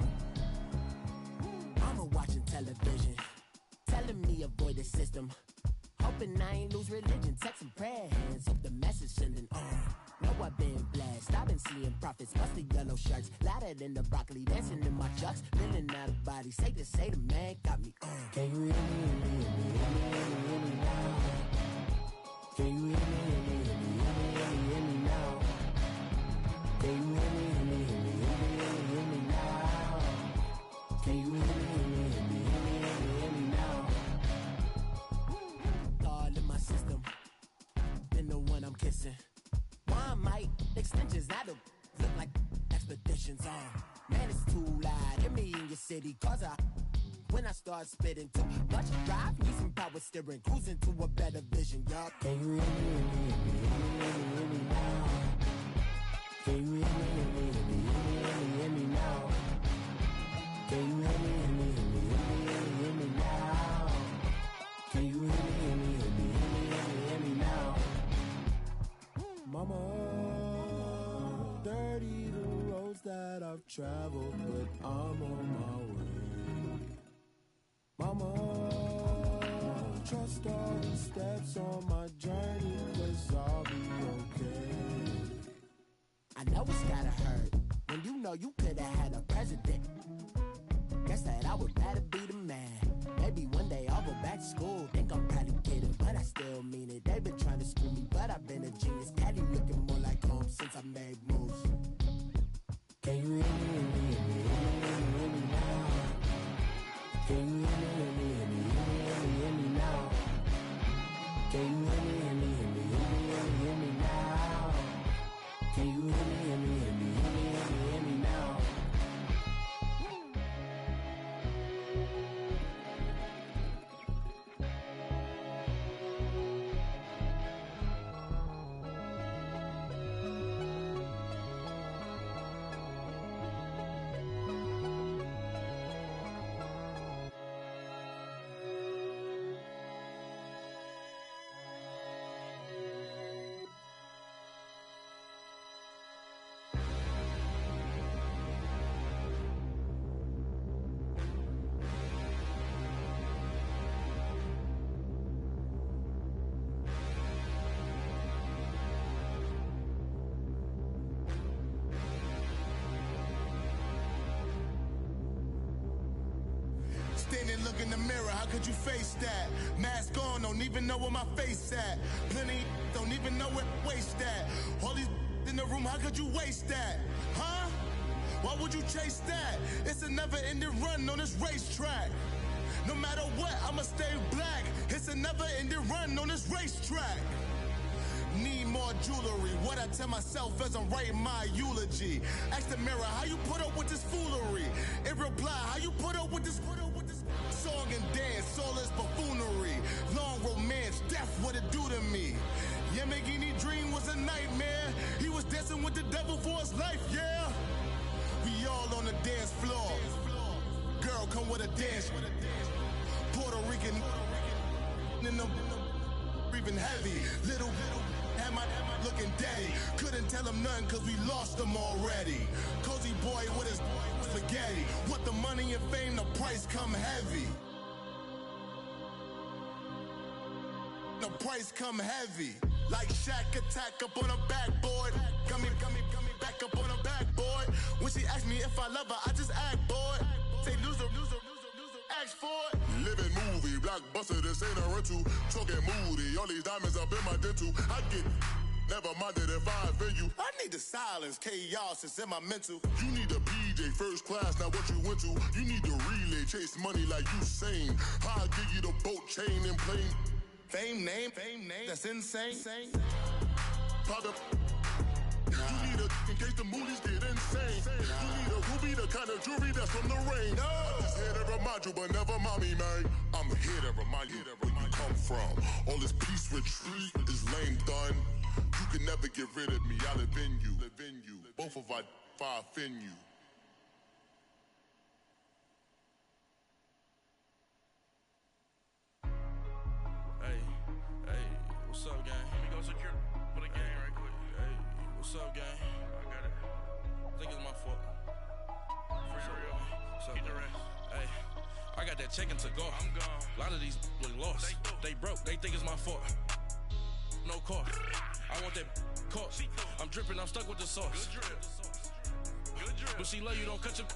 Mama watching television, telling me avoid the system. Hoping I ain't lose religion, texting prayer hands, hope the message sending on. Know I've been blessed, I've been seeing prophets, bust the yellow shirts, louder than the broccoli, dancing in my chucks, feeling out of body, safe to say the man got me on. Can you hear me, hear me, hear me, hear me, hear me, hear me now? Can you hear me, hear me, hear me, hear me, hear me, hear me now? Can you hear me, hear me, hear me, hear me, hear me, hear me now? Can you hear me, hear me, hear me, hear me, hear me, hear me now? All in my system, been the one I'm kissing. One mic, extensions, that'll look like expeditions on. Man, it's too loud, hear me in your city, cause when I start spitting too much drive, need some power steering, cruising to a better vision, y'all. Can you hear me, hear me, hear me, hear me, hear me, hear me now? Can you hear me, hear me, hear me, hear me, hear me, hear me now? Can you hear me, hear me, hear me, hear me, hear me, hear me now? Can you hear me, hear me, hear me, hear me, hear me, hear me now? Mama, dirty the roads that I've traveled, but I'm on my way. Mama, trust all the steps on my journey, 'cause I'll be okay. I know it's gotta hurt when you know you could've had a president. Guess that I would rather be the man. Maybe one day I'll go back to school. Think I'm probably kidding, but I still mean it. They've been trying to screw me, but I've been a genius. Caddy looking more like home since I made moves. Can you hear me, hear me, hear me, hear me, hear me, hear me now? Can you hear me, hear me, hear me, hear me, hear me, hear me now? Can you hear me, hear me, hear me, hear me, hear me, hear me now? Can you hear me, hear me, hear me, hear me, hear me, hear me now? Standing, look in the mirror, how could you face that? Mask on, don't even know where my face at. Plenty, don't even know where waist at. All these in the room, how could you waste that? Huh? Why would you chase that? It's a never-ending run on this racetrack. No matter what, I'ma stay black. It's a never-ending run on this racetrack. Need more jewelry, what a I tell myself as I'm writing my eulogy. Ask the mirror, how you put up with this foolery? In reply, how you put up with this song and dance, all this buffoonery. Long romance, death, what it do to me? Yamagini dream was a nightmare. He was dancing with the devil for his life, yeah. We all on the dance floor. Girl, come with a dance. Puerto Rican in them breathing heavy. Little had my looking daddy. Couldn't tell him nothing cause we lost him already. Cozy boy with his spaghetti. Want the money and fame, the price come heavy. The price come heavy. Like Shaq attack up on a backboard. Got me back up on a backboard. When she asked me if I love her, I just act bored. Say loser, ask for it. Living movie, blockbuster, this ain't a rental. Talking moody, all these diamonds up in my dental. I get never minded if I offend you. I need the silence, chaos is in my mental. You need a PJ, first class, not what you went to. You need the relay, chase money like you sane. I'll give you the boat, chain, and plane. Fame name, that's insane. Pop up. You need a, in case the movies get insane. You need a ruby, the kind of jewelry that's from the rain. I'm just here to remind you, but never mommy, man. I'm here to remind you where you come from. All this peace retreat is lame done. You can never get rid of me, I live in you. Both of our five in you. What's up, gang? Let me go secure for the game right quick. Hey, what's up, gang? I got it. I think it's my fault. For real. What's up, the rest. Hey, I got that check to go. I'm gone. A lot of these look lost. They broke. They think it's my fault. No car. I want that caught. I'm dripping. I'm stuck with the sauce. Good drip. But she love you. Don't cut your.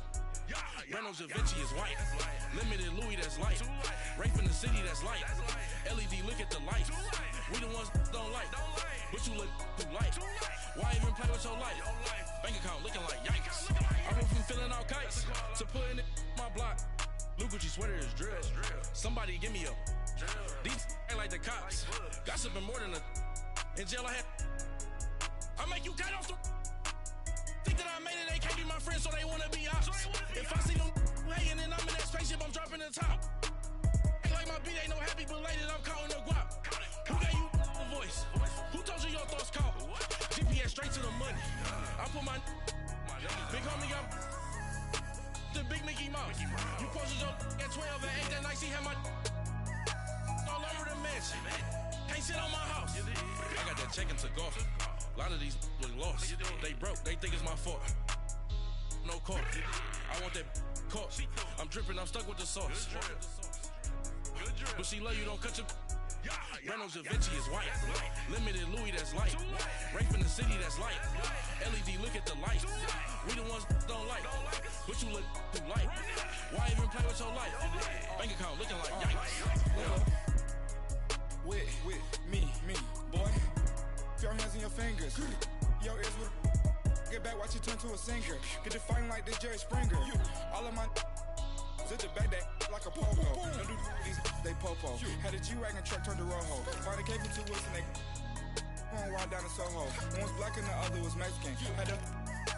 Reynolds Da Vinci is white. Limited Louis, that's light. Rape in the city, that's light. LED, look at the light. We the ones don't like. But you look too light. Why even play with your life? Bank account looking like yikes. I went from filling out kites to putting it in my block. Look what you sweater is drill. Somebody give me a. These ain't like the cops. Gossiping more than a. In jail I had. I make you cut off the. Think that I made it, they can't be my friends, so they wanna be ops. If I see them hating and I'm in that spaceship, I'm dropping the top. Ain't like my beat ain't no happy belated, I'm calling the guap. Who gave you a voice? Who told you your thoughts count? GPS straight to the money. I put my big homie up the big Mickey Mouse. You posted your at 12 and 8 that night, she had my all over the mansion. Can't sit on my house. I got that check into golf. A lot of these look lost. They broke, they think it's my fault. No car. I want that caught. I'm dripping, I'm stuck with the sauce. But she love you, don't cut your. Reynolds Da Vinci is white. Limited Louis, that's light. Rape in the city, that's light. LED, look at the light. We the ones don't like. But you look too light. Why even play with your life? Bank account looking like yikes. With me, boy. Your hands in your fingers. Your ears with get back, watch you turn to a singer. Get to fighting like this Jerry Springer. All of my zip the back that like a popo. Don't do these, they popo. Had a G-Wagon truck turned to Rojo. Find a cake for 2 weeks and they going wild down in Soho. One was black and the other was Mexican. Had a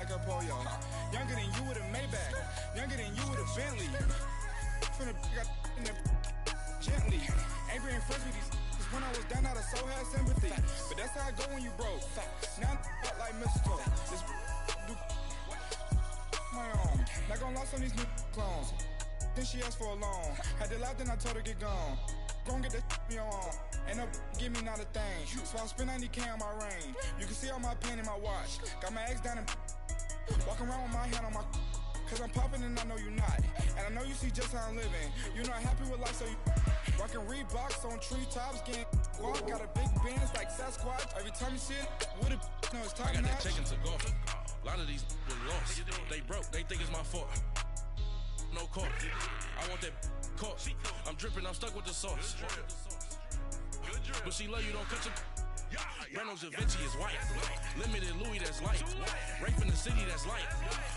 like a pollo. Younger than you with a Maybach. Younger than you with a Bentley. From the got in the gently. Ain't being friends with these. When I was down, I so had sympathy. But that's how I go when you broke. Now I'm like mistletoe. This do my own. Not gonna lost on these new clones. Then she asked for a loan. Had to laugh, then I told her get gone. Gon' get that on your own. Ain't no give me not a thing. So I spend 90K on my range. You can see all my pain in my watch. Got my ex down and walking around with my hand on my. Cause I'm popping and I know you not. And I know you see just how I'm living. You're not happy with life, so you rockin' Reeboks on treetops, getting walk. Got a big Benz like Sasquatch. Every time you see it, with it, no, it's top notch. I got that check into golf. A lot of these look lost. They broke, they think it's my fault. No car. I want that caught. I'm dripping, I'm stuck with the sauce. But she love you, don't cut your. Reynolds Da Vinci is white. Limited Louis, that's light. Rape in the city, that's light.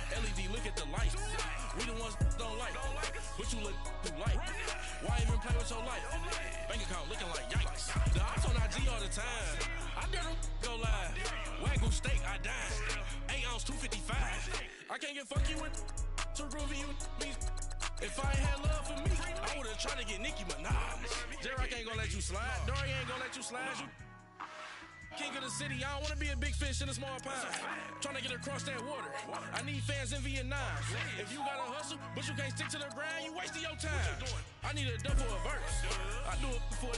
LED, look at the light. We the ones don't like. But you look too light. Why even play with your life? Bank account looking like yikes. The ops on IG all the time. I dare them go live. Waggle stay cost $255. I can't get fuck you with too groovy you me. If I ain't had love for me, I would've tried to get Nicki Minaj. J-Rock ain't gonna let you slide. Dory ain't gonna let you slide. You king of the city, I don't wanna be a big fish in a small pond. Trying to get across that water. I need fans in Vietnam. If you gotta hustle, but you can't stick to the grind, you wasting your time. I need a double a verse. I do it for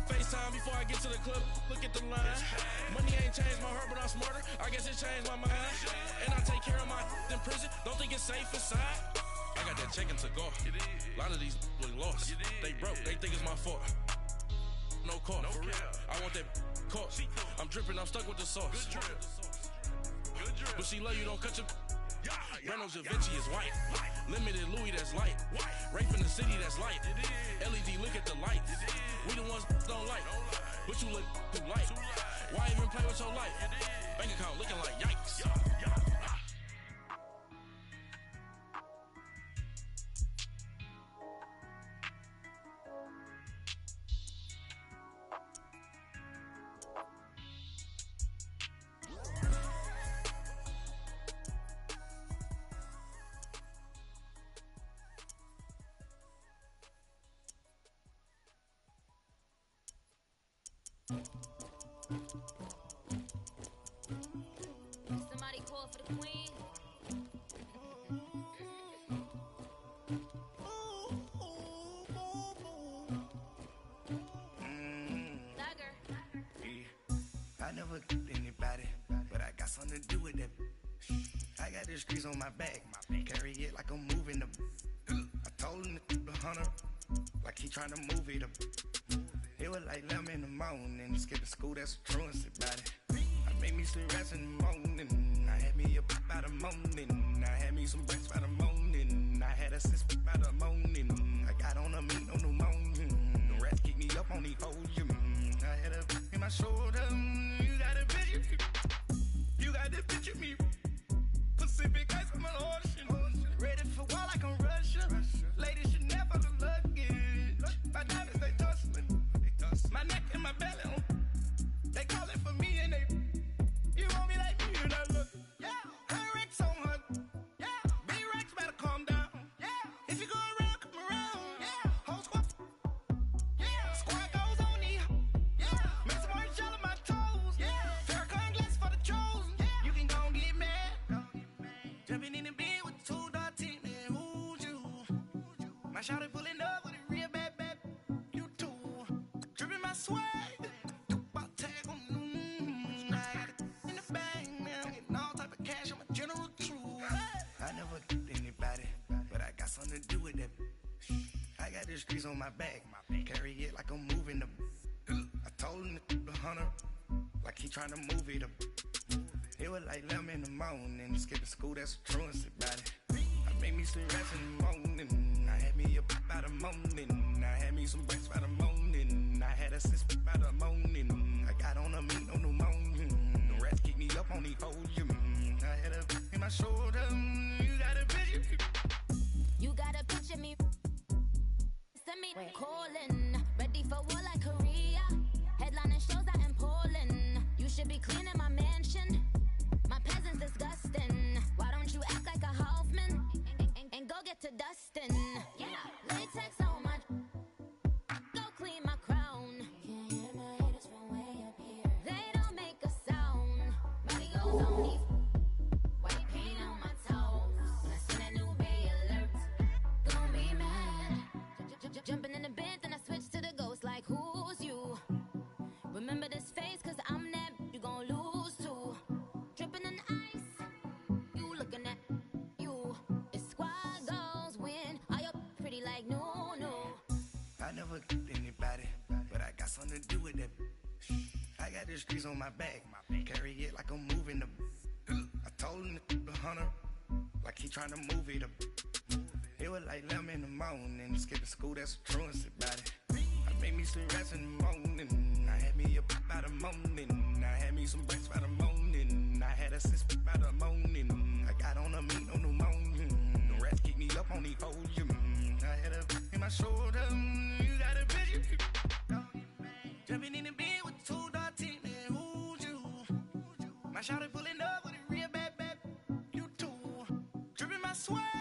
FaceTime before I get to the club. Look at the line. Money ain't changed my heart, but I'm smarter. I guess it changed my mind. And I take care of my in prison. Don't think it's safe inside. I got that check to go. A lot of these look lost. They broke. They think it's my fault. No call. For real. I want that caught. I'm dripping. I'm stuck with the sauce. Good drip. But she love you. Don't cut your. Reynolds Da Vinci is white. Limited Louis that's light. Rape in the city that's light. LED look at the lights. We the ones don't like. But you look too light. Why even play with your life? Bank account looking like yikes. Somebody call for the queen. I never anybody, but I got something to do with that. I got the streets on my back, carry it like I'm moving the. I told him the hunter, like he trying to move it up. It was like 11 in the morning, skipping school, that's a truancy about it. I made me sleep rest in the morning, I had me up by the morning, I had me some breaks by the morning, I had a sis by the morning, I got on a meat on the morning, the rats keep me up on the podium, I had a in my shoulder, you got a picture, you got the picture me, Pacific ice on my ocean, ready for war like I'm Russia, ladies should never look luggage, my diamonds they tussling. My neck and my belly on. They calling for me and they. You want me like me and I look. Yeah. Her Rex on her. Yeah. B-Rex better calm down. Yeah. If you go around, come around. Yeah. Whole squad. Yeah. Squad goes on me. Yeah. Make some orange gel on my toes. Yeah. Farrakhan glass for the chosen. Yeah. You can go and get mad. Jumping in the bed with 2 dark teeth. Man, who's you? My shawty pulling up with a real bad. You too. Dripping my swag. About tag on. I got it in the bag. Man, I'm getting all type of cash. I'm a general true. I never anybody, but I got something to do with that. I got the streets on my back. Carry it like I'm moving the. I told him the hunter, like he trying to move it up. It was like 11 in the morning, skipping school, that's a truancy about it. I made me sleep rest in the morning, I had me up by the morning, I had me some breaks by the morning, I had a sis by the morning, I got on a meat on the morning, the rats keep me up on the podium, I had a in my shoulder, you got a picture. You got a picture me. Send me calling, ready for war like Korea. Headlining shows out in Poland. You should be cleaning my mansion. My peasants disgusting. Why don't you act like a Hoffman and go get to dustin'? Yeah, latex on my. Go clean my crown. Can't hear my haters from way up here. They don't make a sound. Money goes on these. White paint on my toes. When I send a new Bay alert, don't be mad. Jumping in the bed, then I switch to the ghost like who's you? Remember this face, cause I'm that you gon' lose too. Dripping in ice, you looking at you. It's squad goals win. Are you pretty like no? I never anybody, but I got something to do with that. I got the streets on my back, carry it like I'm moving the. I told him the hunter, like he trying to move it up. It was like 11 in the morning, skipping school, that's a truancy about it. I made me sleep rest in the morning, I had me up by the morning, I had me some breaks by the morning, I had a sis by the morning, I got on a meat on the morning, the rats keep me up on the podium, I had a in my shoulder, you got a picture. Jumping in the bed with 2 dark teeth, man, who's you? My shawty pulling up with a real bad. swear.